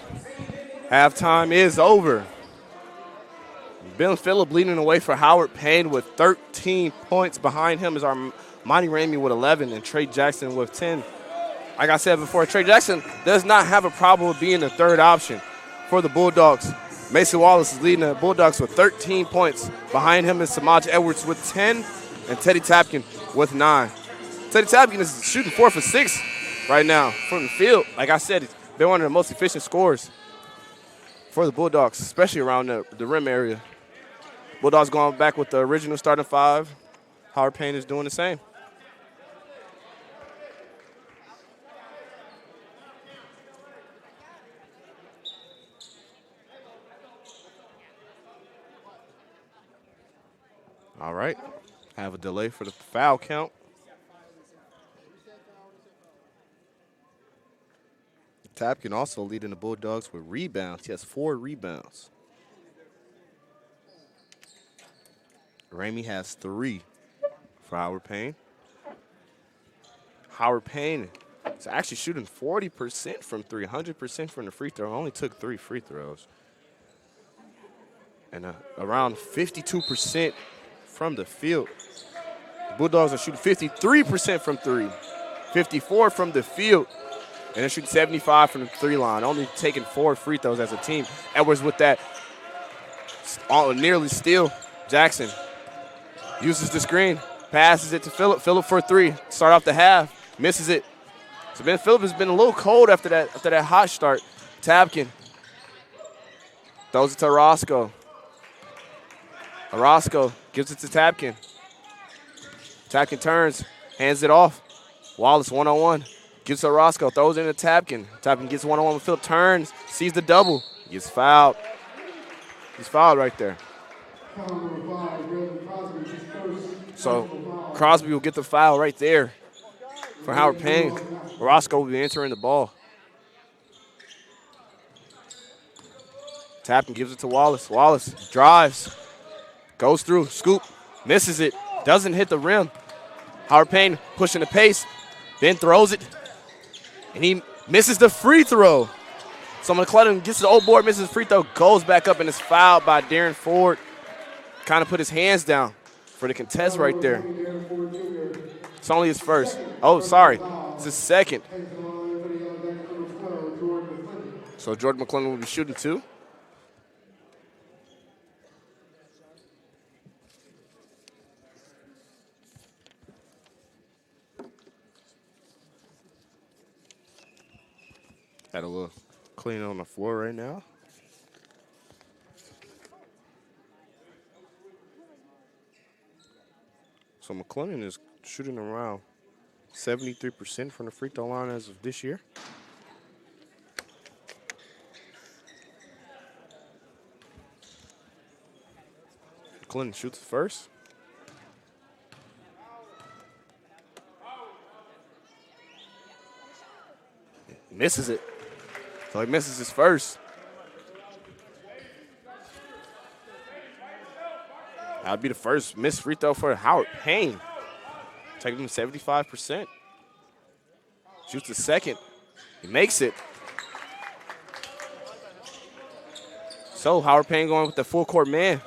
Halftime is over. Bill Phillip leading away for Howard Payne with 13 points. Behind him is our Monty Ramey with 11 and Trey Jackson with 10. Like I said before, Trey Jackson does not have a problem with being the third option for the Bulldogs. Mason Wallace is leading the Bulldogs with 13 points. Behind him is Samaj Edwards with 10 and Teddy Tapkin with 9. Teddy Tapkin is shooting 4 for 6 right now from the field. Like I said, he's been one of the most efficient scorers for the Bulldogs, especially around the rim area. Bulldogs going back with the original starting 5. Howard Payne is doing the same. All right, have a delay for the foul count. Tapkin also leading the Bulldogs with rebounds. He has 4 rebounds. Ramey has 3 for Howard Payne. Howard Payne is actually shooting 40% from 3, 100% from the free throw. Only took 3 free throws. And around 52% from the field. The Bulldogs are shooting 53% from 3, 54 from the field, and they're shooting 75 from the 3 line, only taking 4 free throws as a team. Edwards with that nearly steal. Jackson uses the screen, passes it to Phillip. Phillip for 3, start off the half, misses it. So Ben Phillip has been a little cold after that hot start. Tapkin throws it to Orozco. Orozco gives it to Tapkin. Tapkin turns, hands it off. Wallace one-on-one. Gives to Orozco, throws it into Tapkin. Tapkin gets one-on-one with Phillip, turns, sees the double, gets fouled. He's fouled right there. So Crosby will get the foul right there for Howard Payne. Orozco will be entering the ball. Tapkin gives it to Wallace. Wallace drives. Goes through, scoop, misses it, doesn't hit the rim. Howard Payne pushing the pace, then throws it, and he misses the free throw. So McClellan gets the old board, misses the free throw, goes back up, and is fouled by Darren Ford. Kind of put his hands down for the contest right there. It's only his first. Oh, sorry, it's his second. So Jordan McClellan will be shooting 2. Had a little cleaning on the floor right now. So McClellan is shooting around 73% from the free throw line as of this year. McClellan shoots first. Misses it. So he misses his first. That'd be the first missed free throw for Howard Payne. Taking him 75%. Shoots the second. He makes it. So Howard Payne going with the full court man.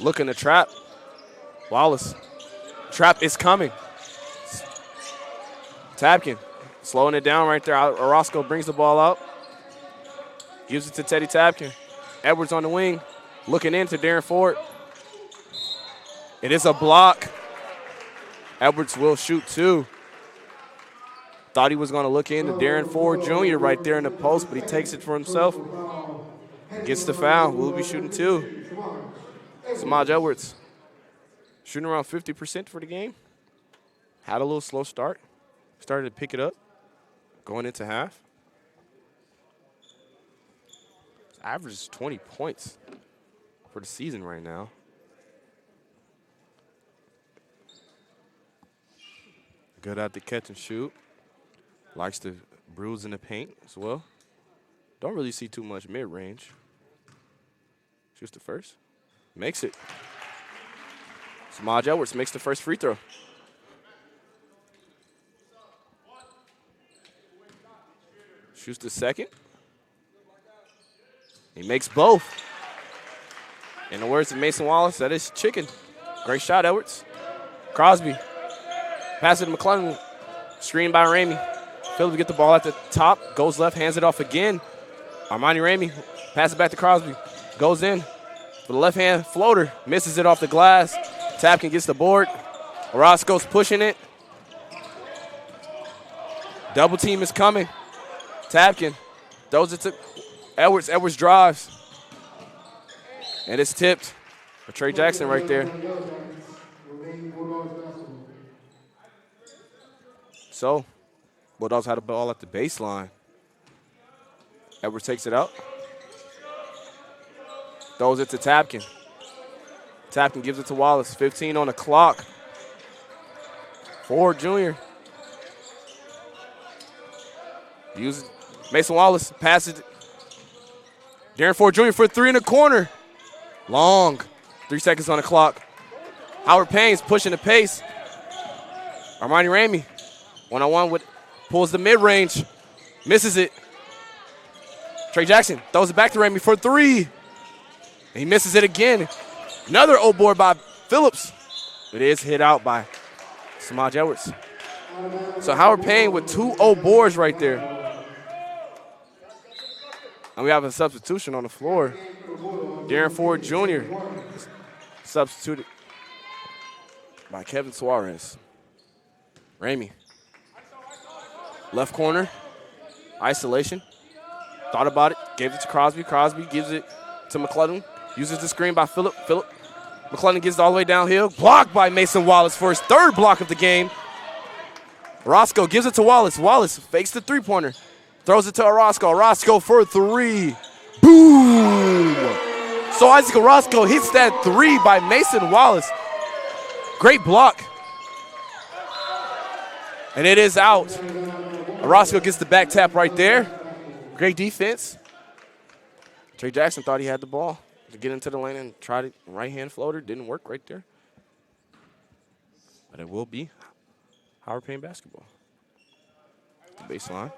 Looking to trap. Wallace. Trap is coming. Tapkin slowing it down right there. Orozco brings the ball out. Gives it to Teddy Tapkin. Edwards on the wing. Looking into Darren Ford. It is a block. Edwards will shoot 2. Thought he was going to look into Darren Ford Jr. right there in the post, but he takes it for himself. Gets the foul. We'll be shooting 2. Samaj Edwards shooting around 50% for the game. Had a little slow start. Started to pick it up going into half. His average is 20 points for the season right now. Good at the catch and shoot. Likes to bruise in the paint as well. Don't really see too much mid-range. Shoots the first. Makes it. Samaj Edwards makes the first free throw. Shoots the second. He makes both. In the words of Mason Wallace, that is chicken. Great shot, Edwards. Crosby. Pass it to McClellan. Screen by Ramey. Phillips get the ball at the top. Goes left, hands it off again. Armani Ramey. Pass it back to Crosby. Goes in for the left-hand floater. Misses it off the glass. Tapkin gets the board. Orozco's pushing it. Double team is coming. Tapkin throws it to Edwards. Edwards drives. And it's tipped for Trey Jackson right there. So, Bulldogs had the ball at the baseline. Edwards takes it out. Throws it to Tapkin. Tapkin gives it to Wallace. 15 on the clock. Ford Jr. Uses Mason Wallace. Passes it. Darren Ford Jr. for 3 in the corner. Long. 3 seconds on the clock. Howard Payne's pushing the pace. Armani Ramey. One-on-one with pulls the mid-range. Misses it. Trey Jackson throws it back to Ramey for 3. And he misses it again. Another O board by Phillips. It is hit out by Samaj Edwards. So Howard Payne with 2 O boards right there. And we have a substitution on the floor. Darren Ford Jr. substituted by Kevin Suarez. Ramey. Left corner. Isolation. Thought about it. Gave it to Crosby. Crosby gives it to McClellan. Uses the screen by Phillip. McClellan gets it all the way downhill. Blocked by Mason Wallace for his 3rd block of the game. Orozco gives it to Wallace. Wallace fakes the three-pointer. Throws it to Orozco. Orozco for 3. Boom! So Isaac Orozco hits that 3 by Mason Wallace. Great block. And it is out. Orozco gets the back tap right there. Great defense. Trey Jackson thought he had the ball to get into the lane and tried it. Right-hand floater. Didn't work right there. But it will be Howard Payne basketball. The baseline.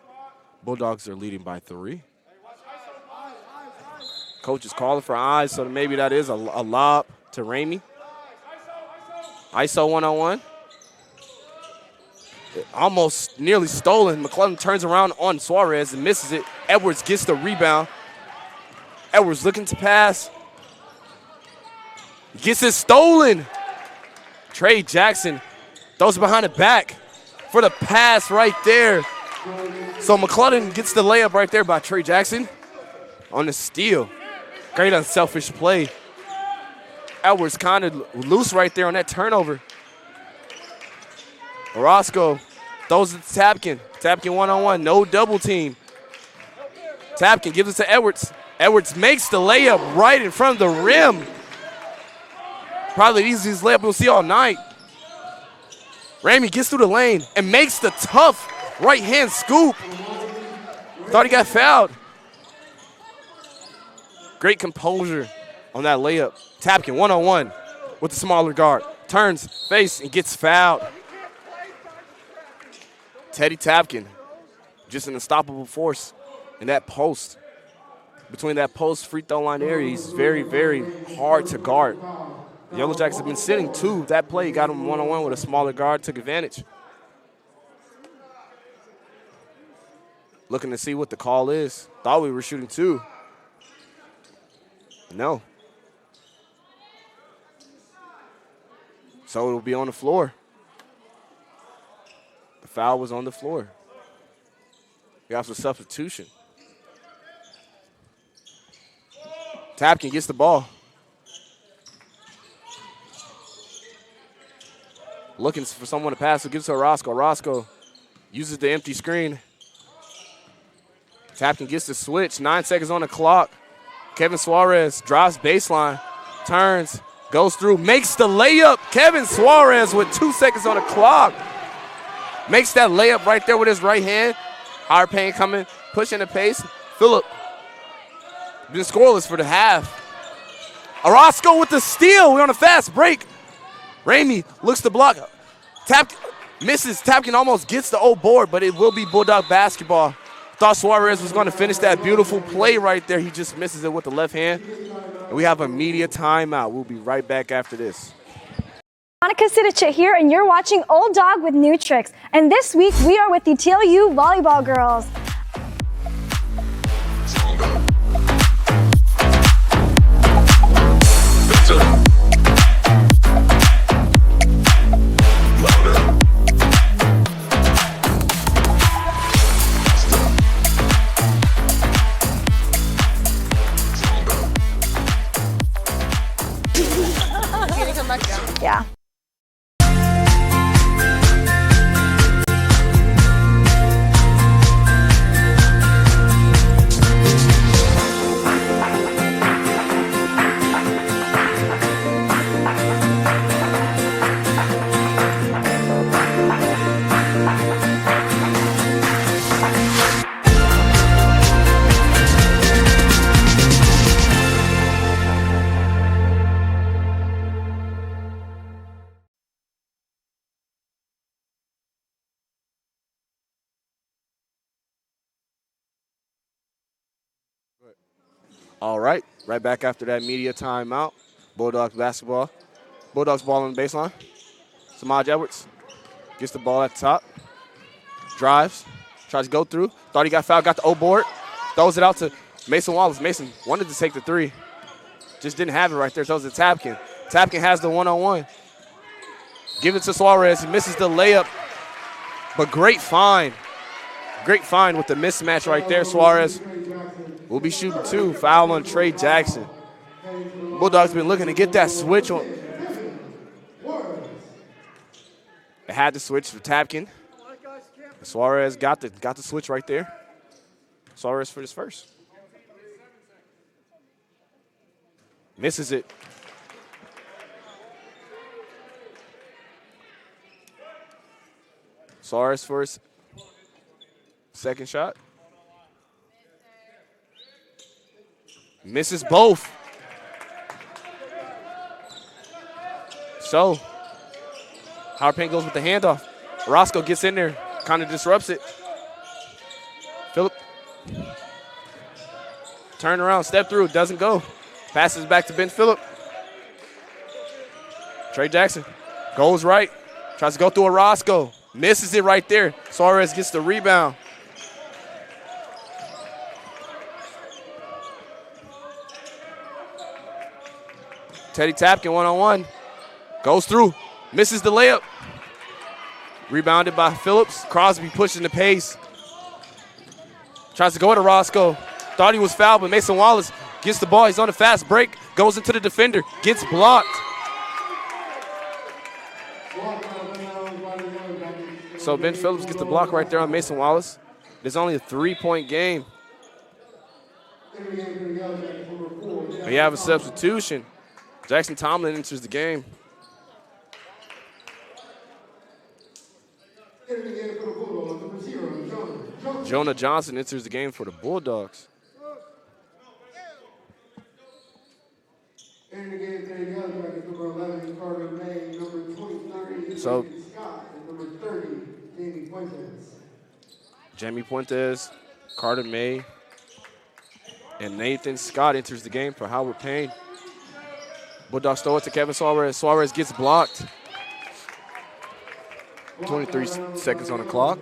Bulldogs are leading by 3. Coach is calling for eyes, so maybe that is a lob to Ramey. ISO one-on-one. Almost nearly stolen. McClellan turns around on Suarez and misses it. Edwards gets the rebound. Edwards looking to pass. Gets it stolen. Trey Jackson throws it behind the back for the pass right there. So McClellan gets the layup right there by Trey Jackson on the steal. Great unselfish play. Edwards kind of loose right there on that turnover. Orozco throws it to Tapkin. Tapkin one-on-one, no double team. Tapkin gives it to Edwards. Edwards makes the layup right in front of the rim. Probably the easiest layup we'll see all night. Ramey gets through the lane and makes the tough right-hand scoop. Thought he got fouled. Great composure on that layup. Tapkin one-on-one with the smaller guard. Turns, face, and gets fouled. Teddy Tapkin, just an unstoppable force in that post. Between that post free throw line area, he's very, very hard to guard. The Yellow Jackets have been sitting 2. That play got him one-on-one with a smaller guard, took advantage. Looking to see what the call is. Thought we were shooting 2. No. So it'll be on the floor. The foul was on the floor. We have some substitution. Tapkin gets the ball. Looking for someone to pass, so gives to Orozco. Orozco uses the empty screen. Tapkin gets the switch. 9 seconds on the clock. Kevin Suarez drives baseline, turns, goes through, makes the layup. Kevin Suarez with 2 seconds on the clock. Makes that layup right there with his right hand. Howard Payne coming, pushing the pace. Phillip been scoreless for the half. Orozco with the steal. We're on a fast break. Ramey looks to block. Tapkin misses. Tapkin almost gets the O board, but it will be Bulldog basketball. Thought Suarez was going to finish that beautiful play right there. He just misses it with the left hand. And we have a media timeout. We'll be right back after this. Monica Sidicic here, and you're watching Old Dog with New Tricks. And this week, we are with the TLU volleyball girls. Yeah. All right, right back after that media timeout. Bulldogs basketball. Bulldogs ball on the baseline. Samaj Edwards gets the ball at the top. Drives, tries to go through. Thought he got fouled, got the O board. Throws it out to Mason Wallace. Mason wanted to take the three. Just didn't have it right there. Throws it to Tapkin. Tapkin has the one-on-one. Give it to Suarez. He misses the layup. But great find. Great find with the mismatch right there. Suarez will be shooting two. Foul on Trey Jackson. Bulldogs been looking to get that switch on. They had to switch to Tapkin. Suarez got the switch right there. Suarez for his first. Misses it. Suarez for his second shot. Misses both. So, Howard Payne goes with the handoff. Roscoe gets in there, kind of disrupts it. Phillip. Turn around, step through, doesn't go. Passes back to Ben Phillip. Trey Jackson goes right, tries to go through a Roscoe. Misses it right there. Suarez gets the rebound. Teddy Tapkin one-on-one. Goes through. Misses the layup. Rebounded by Phillips. Crosby pushing the pace. Tries to go to Roscoe. Thought he was fouled, but Mason Wallace gets the ball. He's on a fast break. Goes into the defender. Gets blocked. So Ben Phillips gets the block right there on Mason Wallace. There's only a 3-point game. We have a substitution. Jackson Tomlin enters the game. Jonah Johnson enters the game for the Bulldogs. So, Jamie Puentes, Carter May, and Nathan Scott enters the game for Howard Payne. Bulldogs throw it to Kevin Suarez. Suarez gets blocked. 23 seconds on the clock.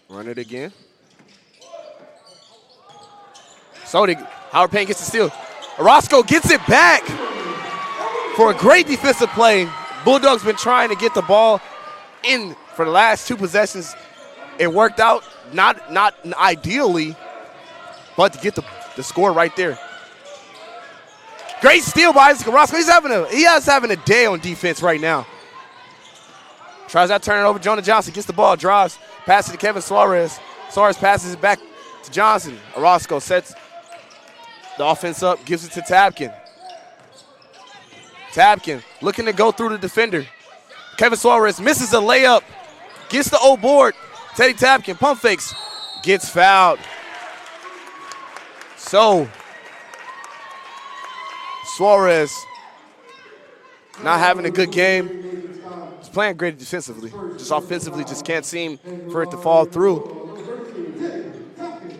Run it again. So Howard Payne gets the steal. Roscoe gets it back for a great defensive play. Bulldogs been trying to get the ball in for the last two possessions. It worked out, not ideally, but to get the score right there. Great steal by Isaac Roscoe. He's having a day on defense right now. Tries that turn it over. Jonah Johnson gets the ball, drives, passes to Kevin Suarez. Suarez passes it back to Johnson. Orozco sets the offense up, gives it to Tapkin. Tapkin looking to go through the defender. Kevin Suarez misses a layup, gets the O board. Teddy Tapkin pump fakes, gets fouled. So, Suarez not having a good game. He's playing great defensively. Just offensively, just can't seem for it to fall through.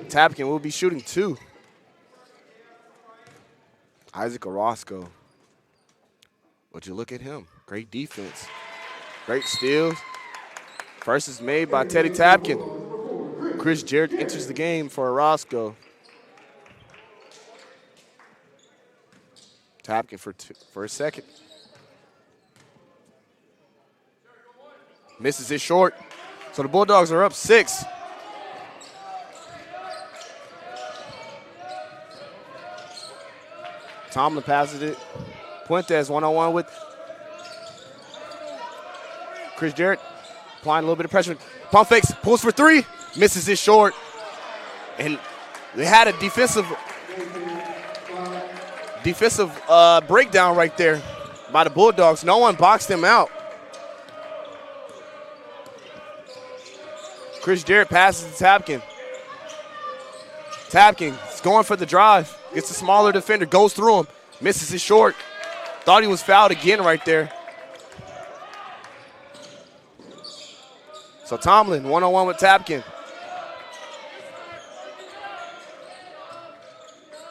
Tapkin will be shooting 2. Isaac Orozco. Would you look at him? Great defense. Great steals. First is made by Teddy Tapkin. Chris Jarrett enters the game for Orozco. Tapkin for a second. Misses it short. So the Bulldogs are up 6. Tomlin passes it. Puentes one-on-one with Chris Jarrett. Applying a little bit of pressure. Pump fakes, pulls for 3. Misses it short. And they had a defensive breakdown right there by the Bulldogs. No one boxed him out. Chris Jarrett passes to Tapkin. Tapkin is going for the drive. Gets a smaller defender, goes through him, misses it short. Thought he was fouled again right there. So Tomlin, one-on-one with Tapkin.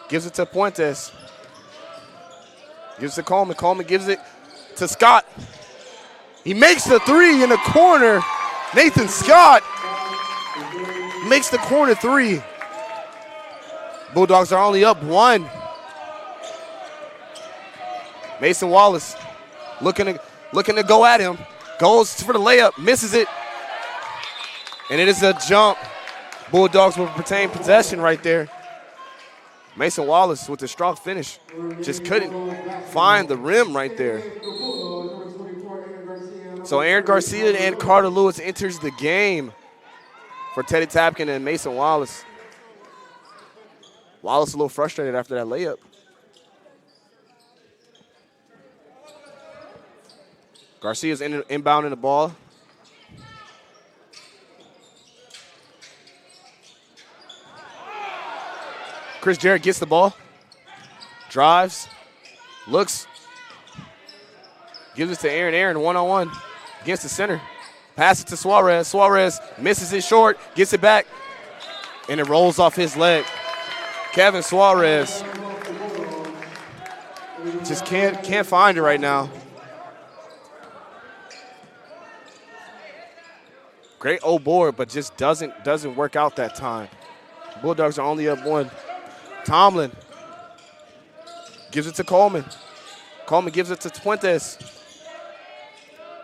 Gives it to Puentes. Gives it to Coleman. Coleman gives it to Scott. He makes the 3 in the corner. Nathan Scott makes the corner 3. Bulldogs are only up 1. Mason Wallace looking to go at him. Goes for the layup, misses it. And it is a jump. Bulldogs will retain possession right there. Mason Wallace with a strong finish. Just couldn't find the rim right there. So Aaron Garcia and Carter Lewis enters the game for Teddy Tapkin and Mason Wallace. Wallace a little frustrated after that layup. Garcia's inbounding the ball. Chris Jarrett gets the ball. Drives. Looks. Gives it to Aaron. Aaron one-on-one against the center. Pass it to Suarez. Suarez misses it short. Gets it back. And it rolls off his leg. Kevin Suarez just can't find it right now. Great old board, but just doesn't work out that time. Bulldogs are only up 1. Tomlin gives it to Coleman. Coleman gives it to Puentes.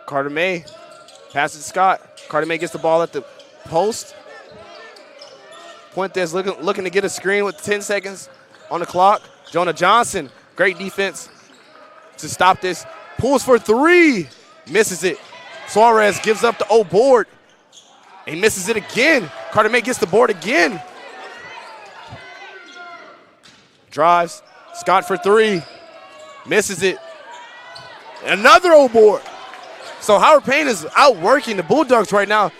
Carter May passes to Scott. Carter May gets the ball at the post. Puentes looking to get a screen with 10 seconds on the clock. Jonah Johnson, great defense to stop this. Pulls for 3, misses it. Suarez gives up the old board. He misses it again. Carter May gets the board again. Drives. Scott for 3. Misses it. Another old board. So Howard Payne is outworking the Bulldogs right now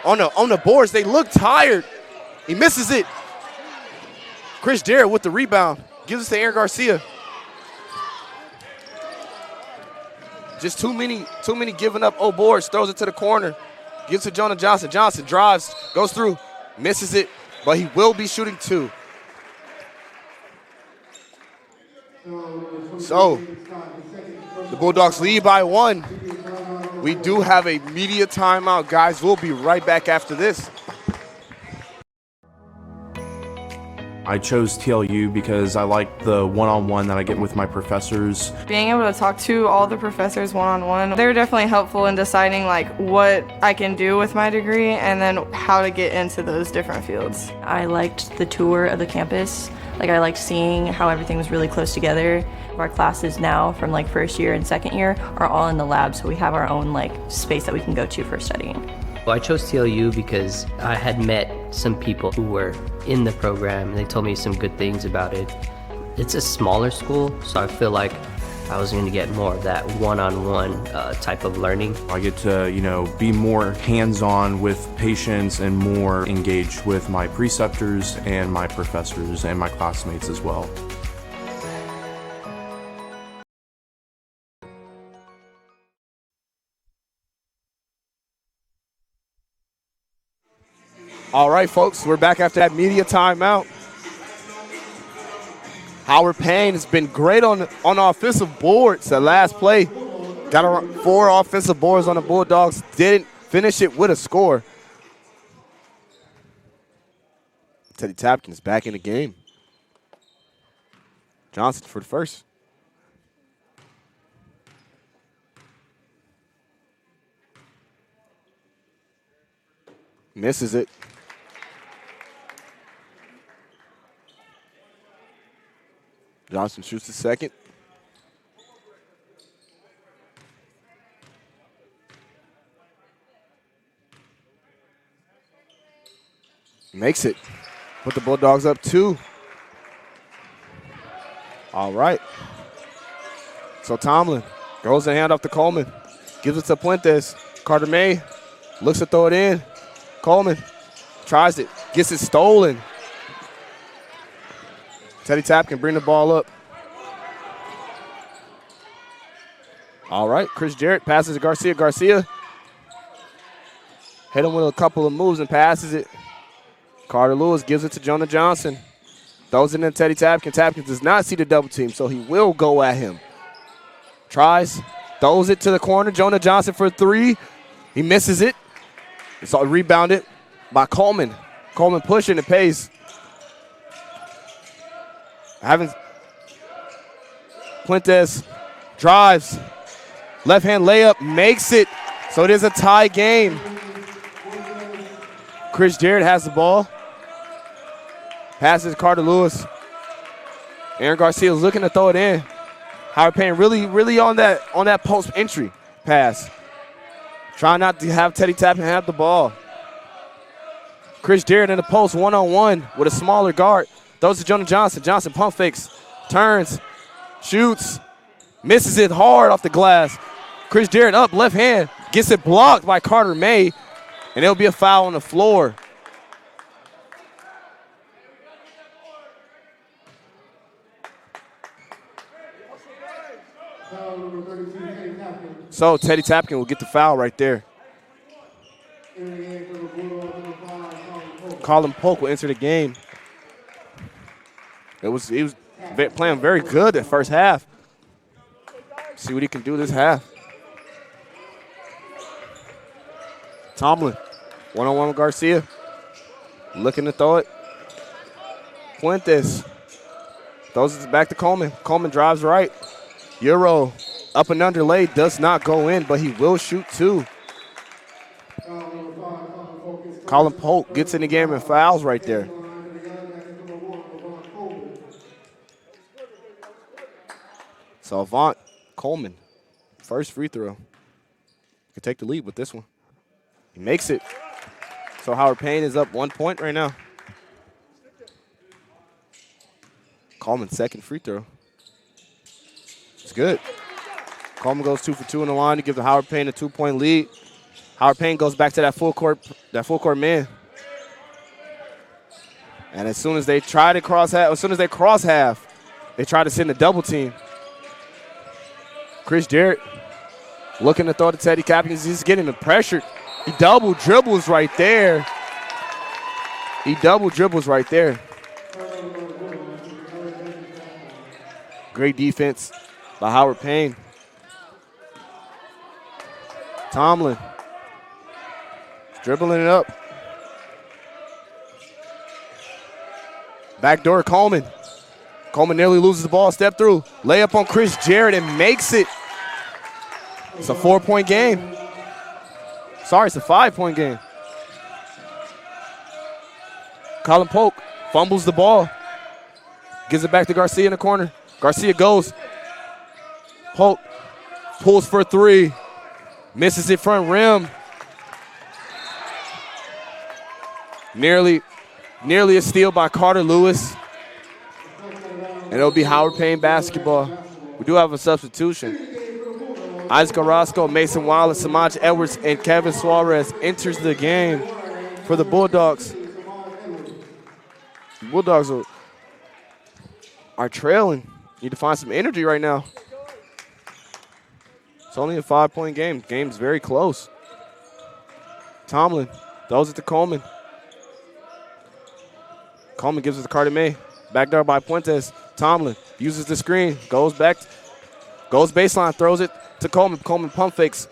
on the boards. They look tired. He misses it. Chris Jarrett with the rebound. Gives it to Aaron Garcia. Just too many giving up old boards. Throws it to the corner. Gives it to Jonah Johnson. Johnson drives, goes through, misses it, but he will be shooting 2. So the Bulldogs lead by 1. We do have a media timeout, guys. We'll be right back after this. I chose TLU because I like the one-on-one that I get with my professors. Being able to talk to all the professors one-on-one, they're definitely helpful in deciding like what I can do with my degree and then how to get into those different fields. I liked the tour of the campus. Like I liked seeing how everything was really close together. Our classes now from like first year and second year are all in the lab, so we have our own like space that we can go to for studying. Well, I chose TLU because I had met some people who were in the program and they told me some good things about it. It's a smaller school, so I feel like I was going to get more of that one-on-one type of learning. I get to, be more hands-on with patients and more engaged with my preceptors and my professors and my classmates as well. All right, folks, we're back after that media timeout. Howard Payne has been great on the offensive boards. The last play, got 4 offensive boards on the Bulldogs. Didn't finish it with a score. Teddy Tapkins back in the game. Johnson for the first. Misses it. Johnson shoots the second. Makes it. Put the Bulldogs up 2. All right. So Tomlin goes the hand off to Coleman. Gives it to Puentes. Carter May looks to throw it in. Coleman tries it. Gets it stolen. Teddy Tapkin bring the ball up. All right, Chris Jarrett passes to Garcia. Garcia hit him with a couple of moves and passes it. Carter Lewis gives it to Jonah Johnson. Throws it in Teddy Tapkin. Tapkin does not see the double team, so he will go at him. Tries, throws it to the corner. Jonah Johnson for 3. He misses it. It's all rebounded by Coleman. Coleman pushing the pace. Puentes drives. Left hand layup, makes it. So it is a tie game. Chris Jarrett has the ball. Passes Carter Lewis. Aaron Garcia is looking to throw it in. Howard Payne really on that post entry pass. Trying not to have Teddy Tappan have the ball. Chris Jarrett in the post 1-on-1 with a smaller guard. Throws to Jonah Johnson. Johnson pump fakes, turns, shoots, misses it hard off the glass. Chris Jarrett up, left hand, gets it blocked by Carter May, and it'll be a foul on the floor. So Teddy Tapkin will get the foul right there. Colin Polk will enter the game. He was playing very good that first half. See what he can do this half. Tomlin, 1-on-1 with Garcia. Looking to throw it. Fuentes throws it back to Coleman. Coleman drives right. Euro up and under lay, does not go in, but he will shoot 2. Colin Polk gets in the game and fouls right there. So Avant Coleman, first free throw. Could take the lead with this one. He makes it. So Howard Payne is up 1 point right now. Coleman's second free throw. It's good. Coleman goes 2 for 2 in the line to give the Howard Payne a 2-point lead. Howard Payne goes back to that full court man. And as soon as they try to cross half, they try to send a double team. Chris Jarrett looking to throw to Teddy Tapkins. He's getting the pressure. He double dribbles right there. Great defense by Howard Payne. Tomlin dribbling it up. Backdoor Coleman. Coleman nearly loses the ball. Step through. Layup on Chris Jarrett and makes it. It's a 4-point game. Sorry, it's a 5-point game. Colin Polk fumbles the ball. Gives it back to Garcia in the corner. Garcia goes. Polk pulls for 3. Misses it front rim. Nearly a steal by Carter Lewis. And it'll be Howard Payne basketball. We do have a substitution. Isaac Orozco, Mason Wallace, Samaj Edwards, and Kevin Suarez enters the game for the Bulldogs. The Bulldogs are trailing. Need to find some energy right now. It's only a 5-point game. Game's very close. Tomlin throws it to Coleman. Coleman gives it to Carter May. Back there by Puentes. Tomlin uses the screen, goes baseline, throws it to Coleman. Coleman pump fakes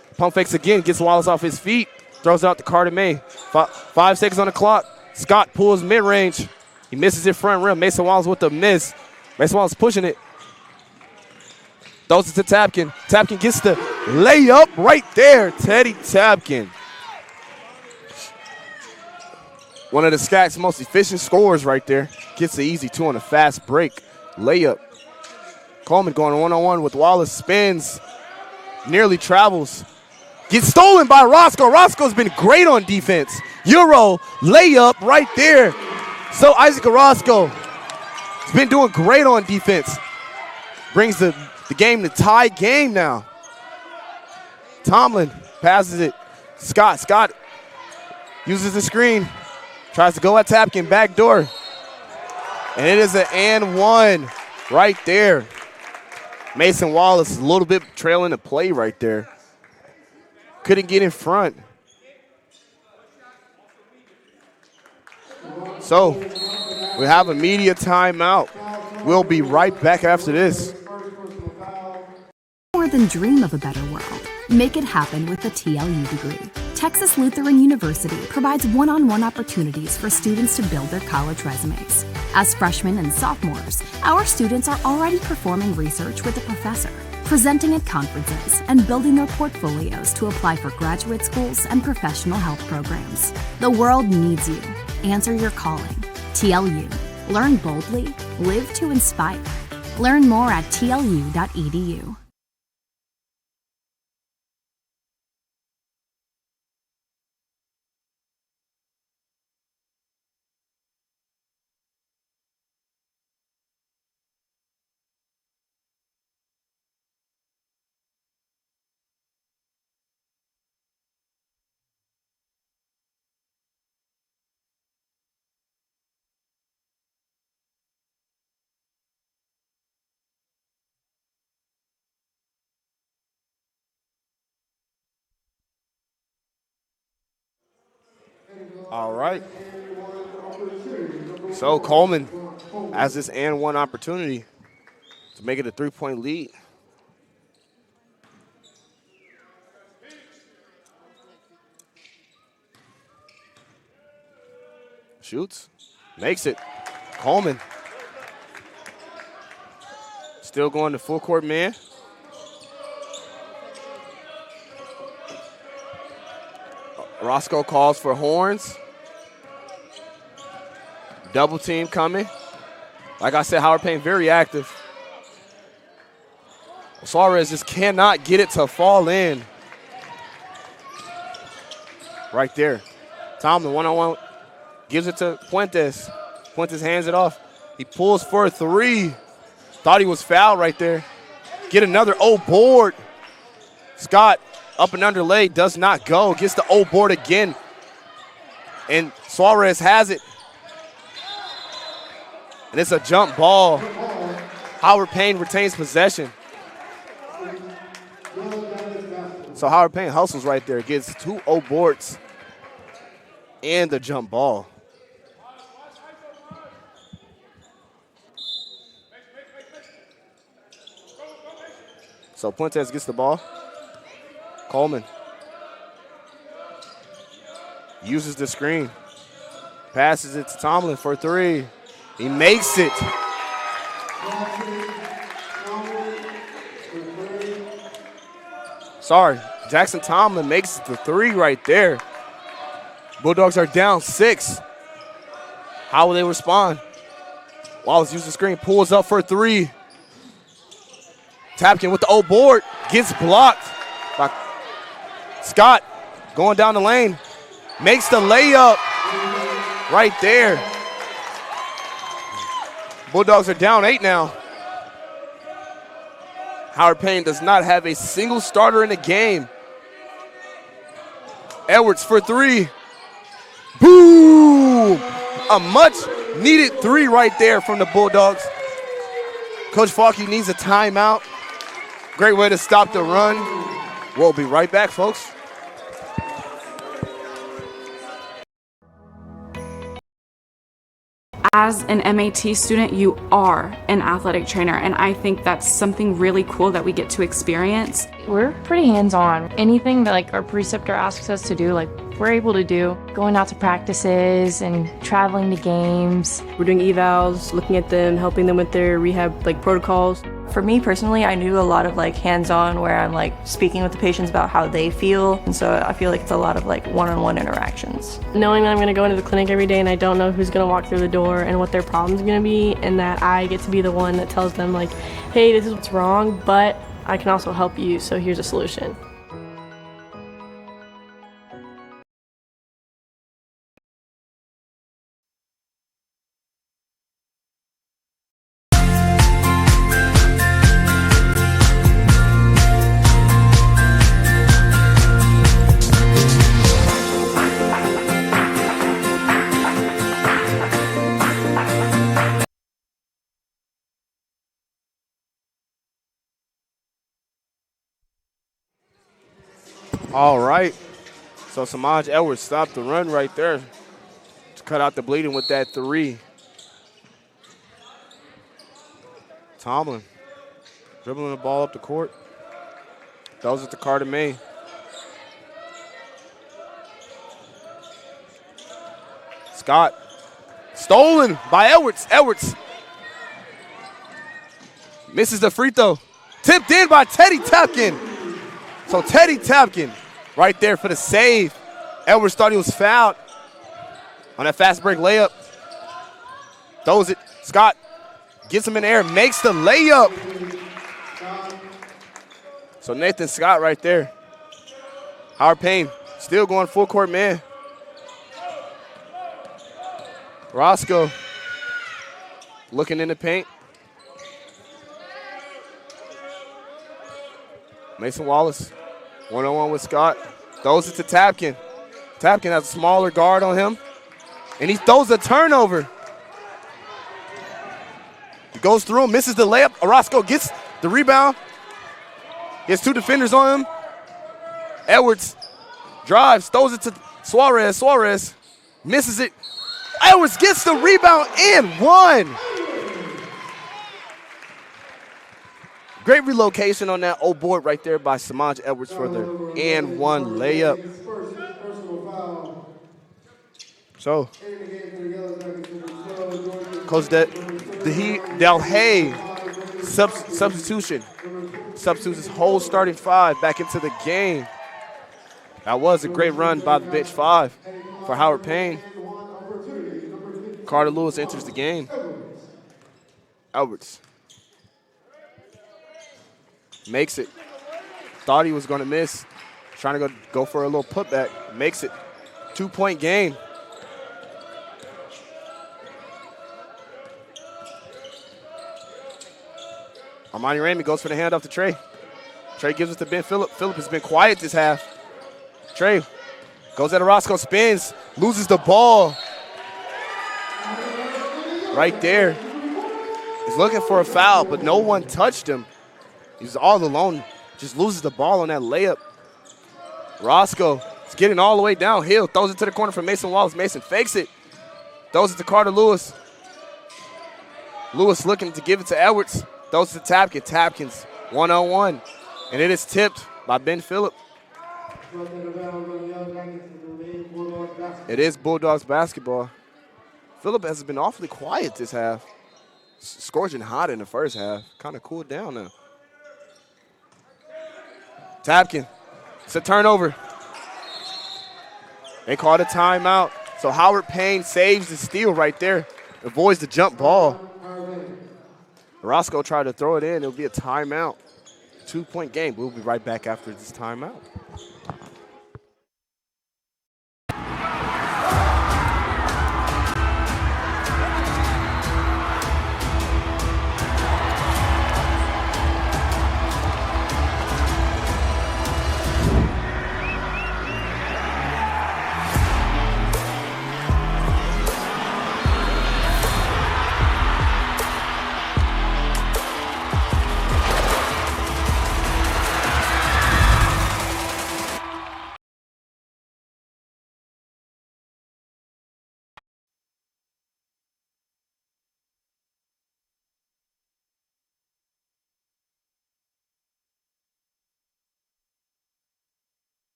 again, gets Wallace off his feet, throws it out to Carter May. 5 seconds on the clock. Scott pulls mid-range. He misses it front rim. Mason Wallace with the miss. Mason Wallace pushing it. Throws it to Tapkin. Tapkin gets the layup right there. Teddy Tapkin. One of the SCAC's most efficient scorers right there. Gets the easy 2 on a fast break. Layup. Coleman going one-on-one with Wallace. Spins. Nearly travels. Gets stolen by Roscoe. Roscoe's been great on defense. Euro layup right there. So Isaac Orozco has been doing great on defense. Brings the game to tie game now. Tomlin passes it. Scott uses the screen. Tries to go at Tapkin, back door. And it is an and one right there. Mason Wallace is a little bit trailing the play right there. Couldn't get in front. So we have a media timeout. We'll be right back after this. More than dream of a better world. Make it happen with a TLU degree. Texas Lutheran University provides one-on-one opportunities for students to build their college resumes. As freshmen and sophomores, our students are already performing research with a professor, presenting at conferences, and building their portfolios to apply for graduate schools and professional health programs. The world needs you. Answer your calling. TLU. Learn boldly. Live to inspire. Learn more at tlu.edu. All right. So Coleman has this and one opportunity to make it a 3-point lead. Shoots, makes it. Coleman still going to full court man. Roscoe calls for horns. Double team coming. Like I said, Howard Payne very active. Suarez just cannot get it to fall in. Right there. Tomlin one-on-one gives it to Puentes. Puentes hands it off. He pulls for a 3. Thought he was fouled right there. Get another O board. Scott up and under lay, does not go. Gets the O board again. And Suarez has it. And it's a jump ball. Howard Payne retains possession. So Howard Payne hustles right there. Gets 2 O boards and the jump ball. So Puentes gets the ball. Coleman uses the screen. Passes it to Tomlin for 3. He makes it. Sorry, Jackson Tomlin makes the 3 right there. Bulldogs are down 6. How will they respond? Wallace uses the screen, pulls up for 3. Tapkin with the O board, gets blocked by Scott going down the lane. Makes the layup right there. Bulldogs are down 8 now. Howard Payne does not have a single starter in the game. Edwards for 3. Boom! A much needed 3 right there from the Bulldogs. Coach Falke needs a timeout. Great way to stop the run. We'll be right back, folks. As an MAT student, you are an athletic trainer, and I think that's something really cool that we get to experience. We're pretty hands-on. Anything that like our preceptor asks us to do, like we're able to do. Going out to practices and traveling to games. We're doing evals, looking at them, helping them with their rehab protocols. For me personally, I do a lot of hands-on where I'm speaking with the patients about how they feel. And so I feel like it's a lot of one-on-one interactions. Knowing that I'm going to go into the clinic every day and I don't know who's going to walk through the door and what their problem's going to be, and that I get to be the one that tells them hey, this is what's wrong, but I can also help you, so here's a solution. All right. So Samaj Edwards stopped the run right there to cut out the bleeding with that 3. Tomlin dribbling the ball up the court. Throws it to Carter May. Scott. Stolen by Edwards. Edwards misses the free throw. Tipped in by Teddy Tapkin. So Teddy Tapkin right there for the save. Edwards thought he was fouled on that fast break layup. Throws it. Scott gets him in the air, makes the layup. So Nathan Scott right there. Howard Payne still going full court man. Roscoe looking in the paint. Mason Wallace, one-on-one with Scott. Throws it to Tapkin. Tapkin has a smaller guard on him, and he throws a turnover. He goes through him, misses the layup. Orozco gets the rebound. Gets 2 defenders on him. Edwards drives, throws it to Suarez. Suarez misses it. Edwards gets the rebound and 1. Great relocation on that old board right there by Samaj Edwards for the and 1 layup. So, Coach Del Hay substitutes his whole starting 5 back into the game. That was a great run by the bench 5 for Howard Payne. Carter Lewis enters the game. Edwards makes it. Thought he was going to miss. Trying to go for a little putback. Makes it. 2-point game. Armani Ramey goes for the handoff to Trey. Trey gives it to Ben Phillip. Phillip has been quiet this half. Trey goes at Orozco, spins, loses the ball. Right there. He's looking for a foul, but no one touched him. He's all alone, just loses the ball on that layup. Roscoe is getting all the way downhill, throws it to the corner for Mason Wallace. Mason fakes it, throws it to Carter Lewis. Lewis looking to give it to Edwards, throws it to Tapkin. Tapkins one-on-one, and it is tipped by Ben Phillip. It is Bulldogs basketball. Phillip has been awfully quiet this half. Scorching hot in the first half, kind of cooled down now. Tapkin, it's a turnover. They called a timeout. So Howard Payne saves the steal right there, avoids the jump ball. Roscoe tried to throw it in. It'll be a timeout. 2-point game. We'll be right back after this timeout.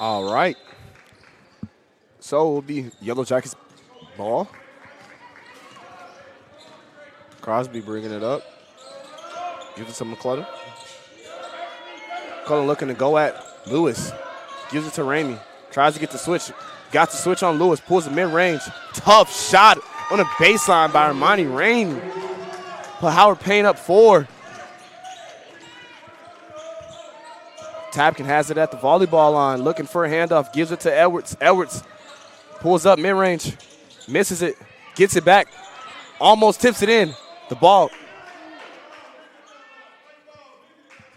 All right. So it will be Yellow Jackets ball. Crosby bringing it up. Gives it to McClellan. McClellan looking to go at Lewis. Gives it to Ramey. Tries to get the switch. Got the switch on Lewis. Pulls the mid-range. Tough shot on the baseline by Armani Ramey. Put Howard Payne up 4. Tapkin has it at the volleyball line. Looking for a handoff. Gives it to Edwards. Edwards pulls up mid-range. Misses it. Gets it back. Almost tips it in. The ball.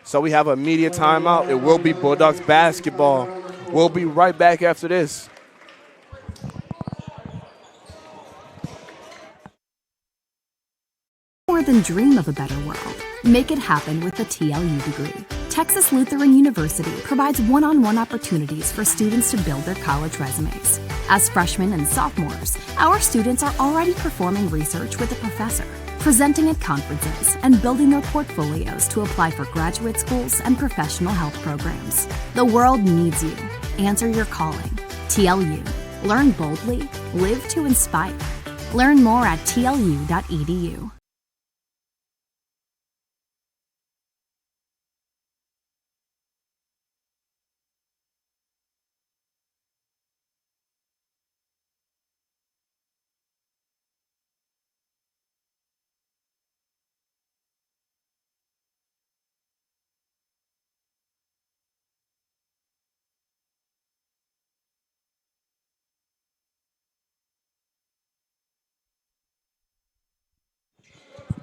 So we have an immediate timeout. It will be Bulldogs basketball. We'll be right back after this. More than dream of a better world. Make it happen with a TLU degree. Texas Lutheran University provides one-on-one opportunities for students to build their college resumes. As freshmen and sophomores, our students are already performing research with a professor, presenting at conferences, and building their portfolios to apply for graduate schools and professional health programs. The world needs you. Answer your calling. TLU. Learn boldly. Live to inspire. Learn more at tlu.edu.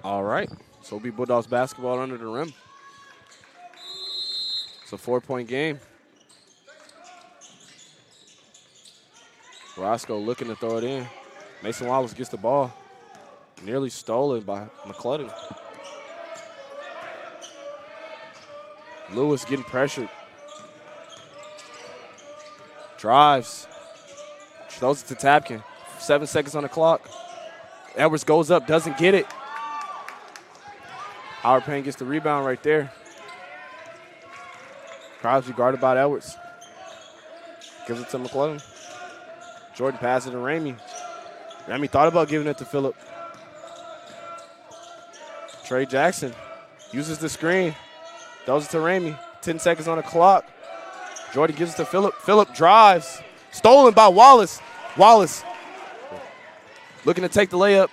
All right. So it'll be Bulldogs basketball under the rim. It's a 4-point game. Roscoe looking to throw it in. Mason Wallace gets the ball. Nearly stolen by McClellan. Lewis getting pressured. Drives. Throws it to Tapkin. 7 seconds on the clock. Edwards goes up, doesn't get it. Howard Payne gets the rebound right there. Crosby guarded by Edwards. Gives it to McClellan. Jordan passes it to Ramey. Ramey thought about giving it to Phillip. Trey Jackson uses the screen. Throws it to Ramey. 10 seconds on the clock. Jordan gives it to Phillip. Phillip drives. Stolen by Wallace. Wallace looking to take the layup.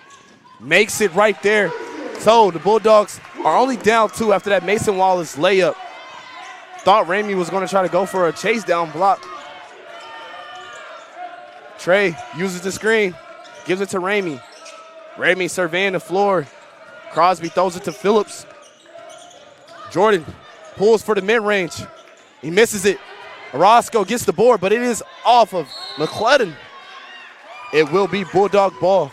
Makes it right there. So the Bulldogs are only down 2 after that Mason Wallace layup. Thought Ramey was going to try to go for a chase down block. Trey uses the screen. Gives it to Ramey. Ramey surveying the floor. Crosby throws it to Phillips. Jordan pulls for the mid-range. He misses it. Orozco gets the board, but it is off of McClellan. It will be Bulldog ball.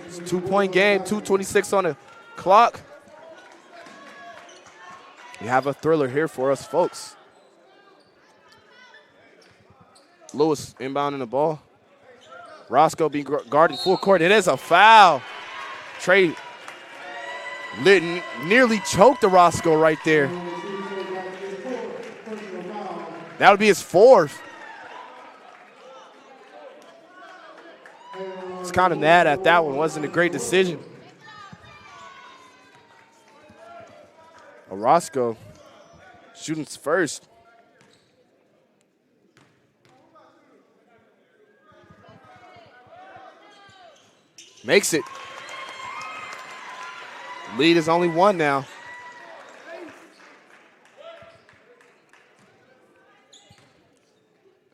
It's a 2-point game, 2:26 on the clock. We have a thriller here for us, folks. Lewis inbounding the ball. Roscoe being guarded full court. It is a foul. Trey nearly choked the Roscoe right there. That would be his 4th. He's kind of mad at that one. Wasn't a great decision. Roscoe shooting first. Makes it. Lead is only 1 now.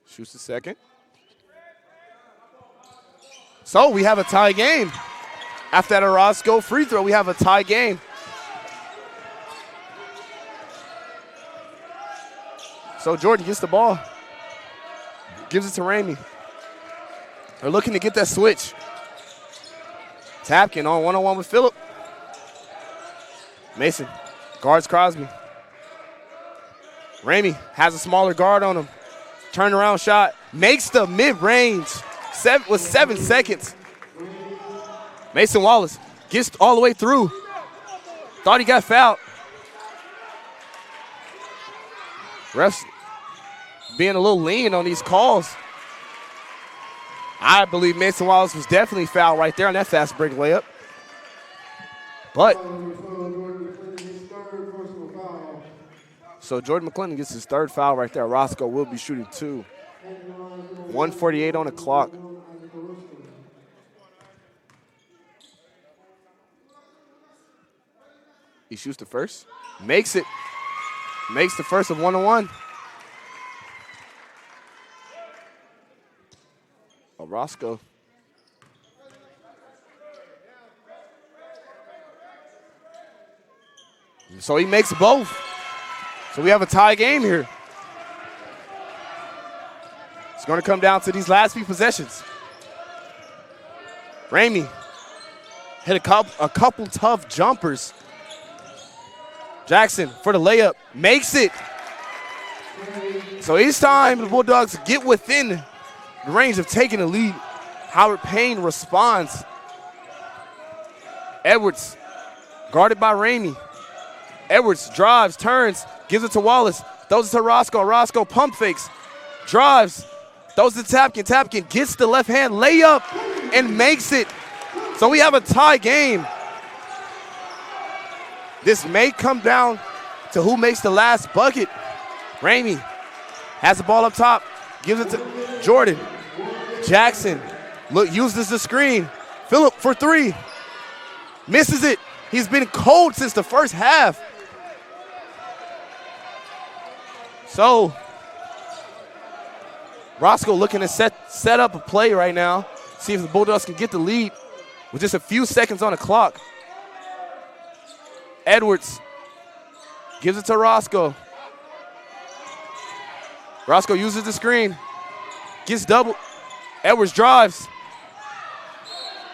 Shoots the second. So we have a tie game. After that Orozco free throw, we have a tie game. So Jordan gets the ball. Gives it to Ramey. They're looking to get that switch. Tapkin on one-on-one with Phillip. Mason guards Crosby. Ramey has a smaller guard on him. Turnaround shot. Makes the mid-range with 7 seconds. Mason Wallace gets all the way through. Thought he got fouled. Refs being a little lean on these calls. I believe Mason Wallace was definitely fouled right there on that fast break layup. But, so Jordan McClendon gets his third foul right there. Roscoe will be shooting 2. 1:48 on the clock. He shoots the first, makes it. Makes the first of 1-1. Oh, Roscoe. So he makes both. So we have a tie game here. It's going to come down to these last few possessions. Ramey hit a couple tough jumpers. Jackson for the layup, makes it. So each time the Bulldogs get within the range of taking the lead, Howard Payne responds. Edwards, guarded by Ramey. Edwards drives, turns, gives it to Wallace, throws it to Roscoe. Roscoe pump fakes, drives, throws it to Tapkin. Tapkin gets the left hand layup and makes it. So we have a tie game. This may come down to who makes the last bucket. Ramey has the ball up top, gives it to Jordan. Jackson uses the screen. Phillip for 3. Misses it. He's been cold since the first half. So Roscoe looking to set up a play right now, see if the Bulldogs can get the lead with just a few seconds on the clock. Edwards gives it to Roscoe. Roscoe uses the screen, gets double. Edwards drives.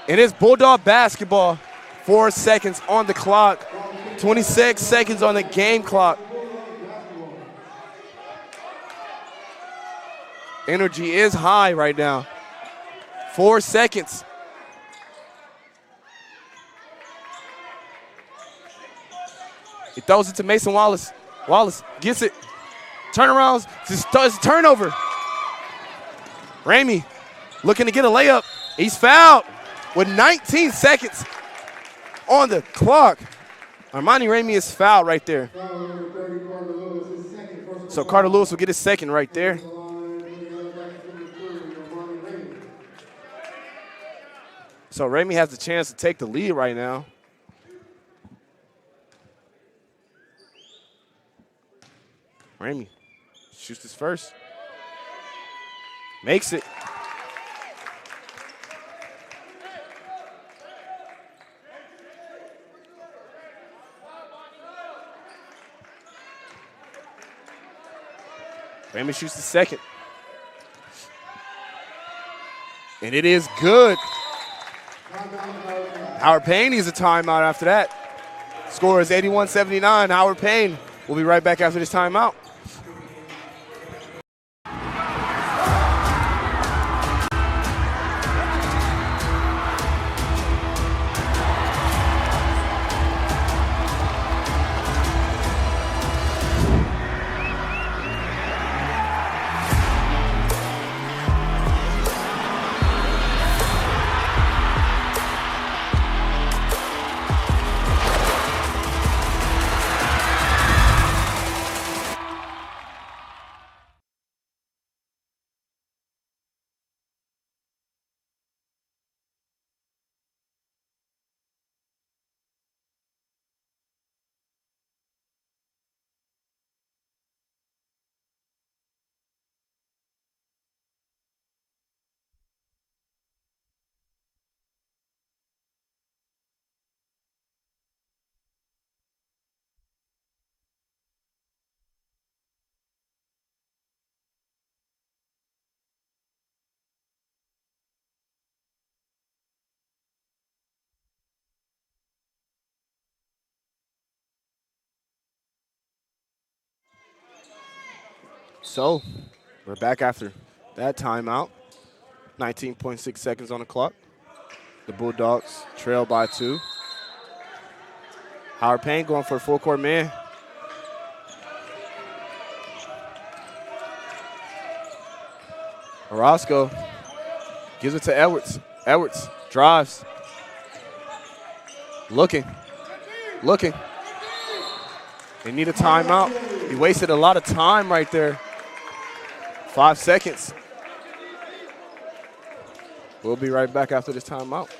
And it's Bulldog basketball. 4 seconds on the clock. 26 seconds on the game clock. Energy is high right now. 4 seconds. He throws it to Mason Wallace. Wallace gets it. Turnarounds. It's a turnover. Ramey looking to get a layup. He's fouled with 19 seconds on the clock. Armani Ramey is fouled right there. So Carter Lewis will get his second right there. So Ramey has the chance to take the lead right now. Ramey shoots his first. Makes it. Ramey shoots the second. And it is good. Howard Payne needs a timeout after that. Score is 81-79. Howard Payne will be right back after this timeout. So we're back after that timeout. 19.6 seconds on the clock. The Bulldogs trail by 2. Howard Payne going for a full court man. Orozco gives it to Edwards. Edwards drives. Looking. They need a timeout. He wasted a lot of time right there. 5 seconds. We'll be right back after this timeout.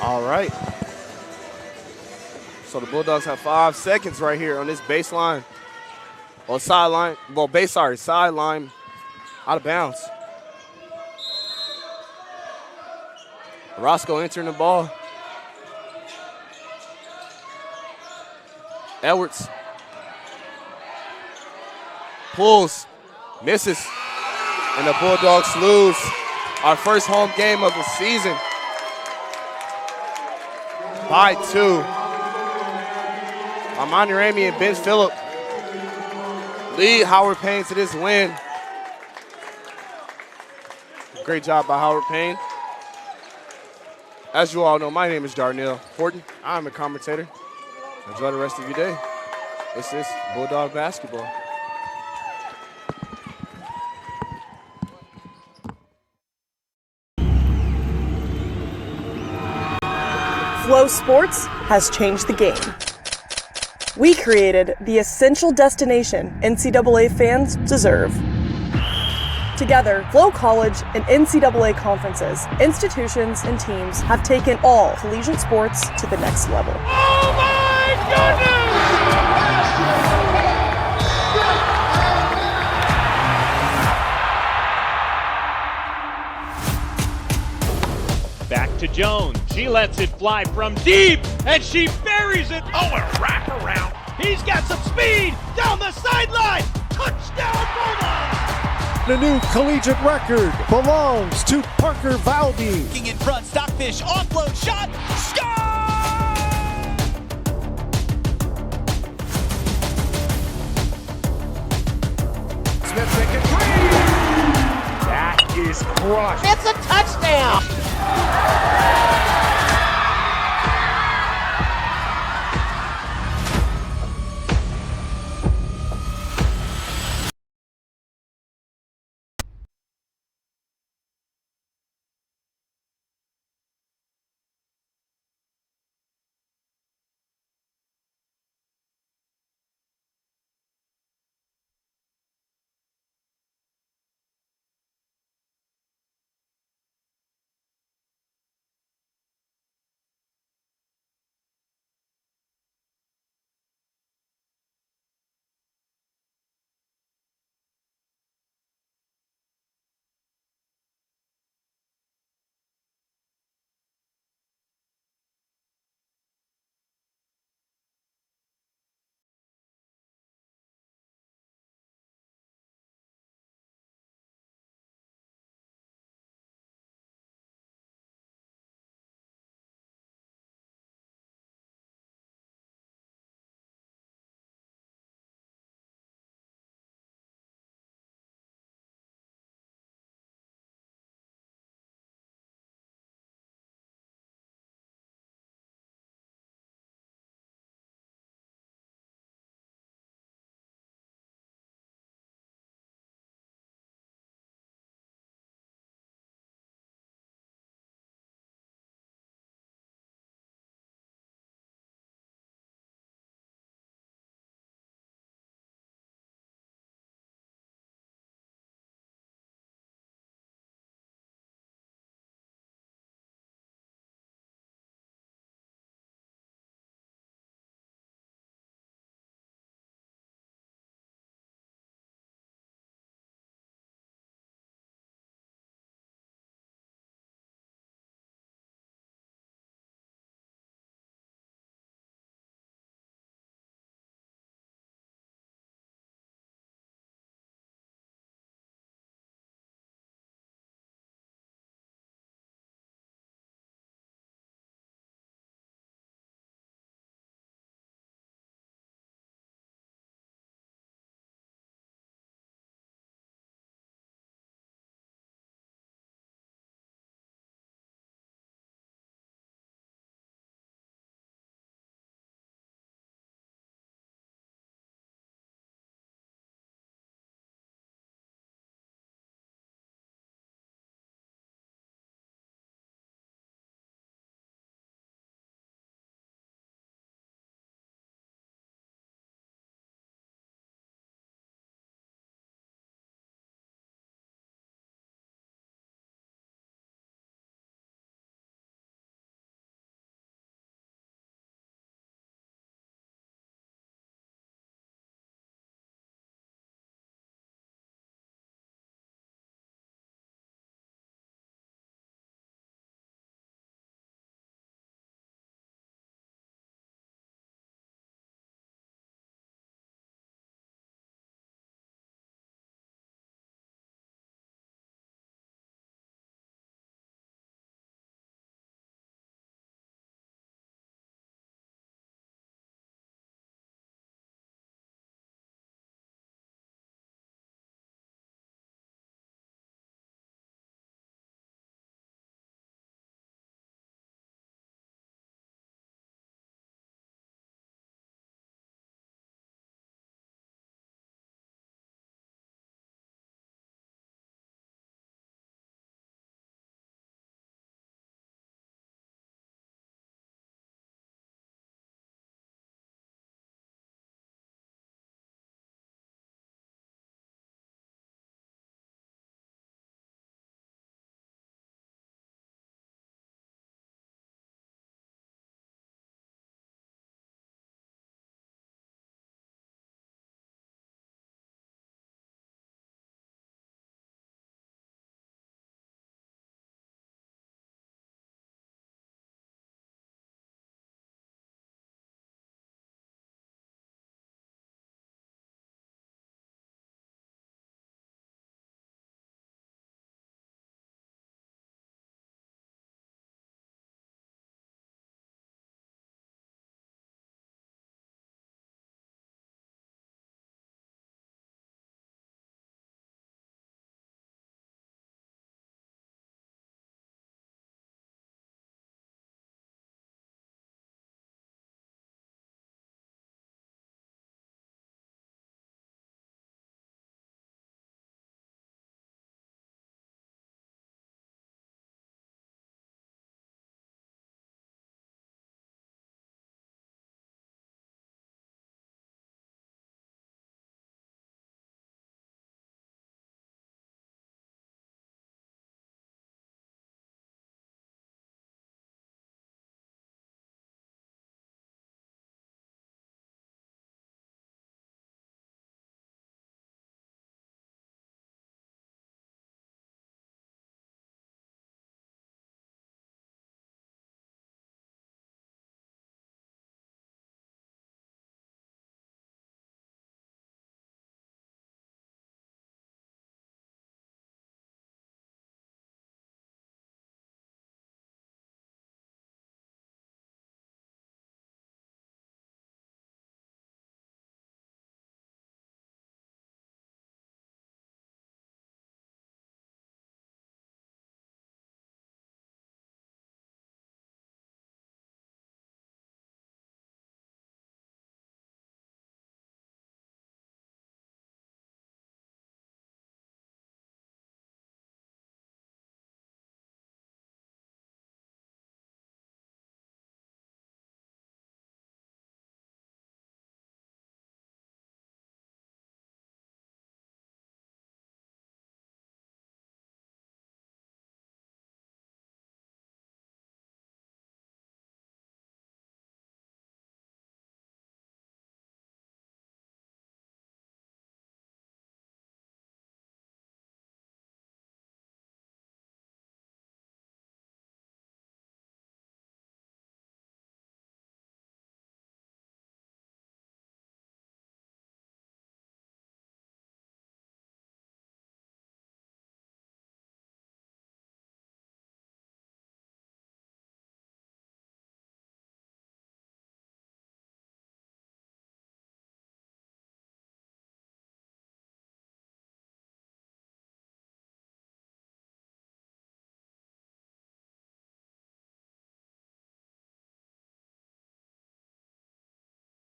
All right. So the Bulldogs have 5 seconds right here on this baseline. Or sideline. Well, sideline out of bounds. Roscoe entering the ball. Edwards. Pulls. Misses. And the Bulldogs lose our first home game of the season by 2. Amani Ramey and Ben Phillip lead Howard Payne to this win. Great job by Howard Payne. As you all know, my name is Darnell Horton. I'm a commentator. Enjoy the rest of your day. This is Bulldog Basketball. Flow Sports has changed the game. We created the essential destination NCAA fans deserve. Together, Flow College and NCAA conferences, institutions, and teams have taken all collegiate sports to the next level. Oh my goodness! Back to Jones. She lets it fly from deep, and she buries it. Oh, a wraparound. He's got some speed down the sideline. Touchdown, Bulldogs! The new collegiate record belongs to Parker Valby. In front, Stockfish, offload shot, score! Smith making three. That is crushed. It's a touchdown.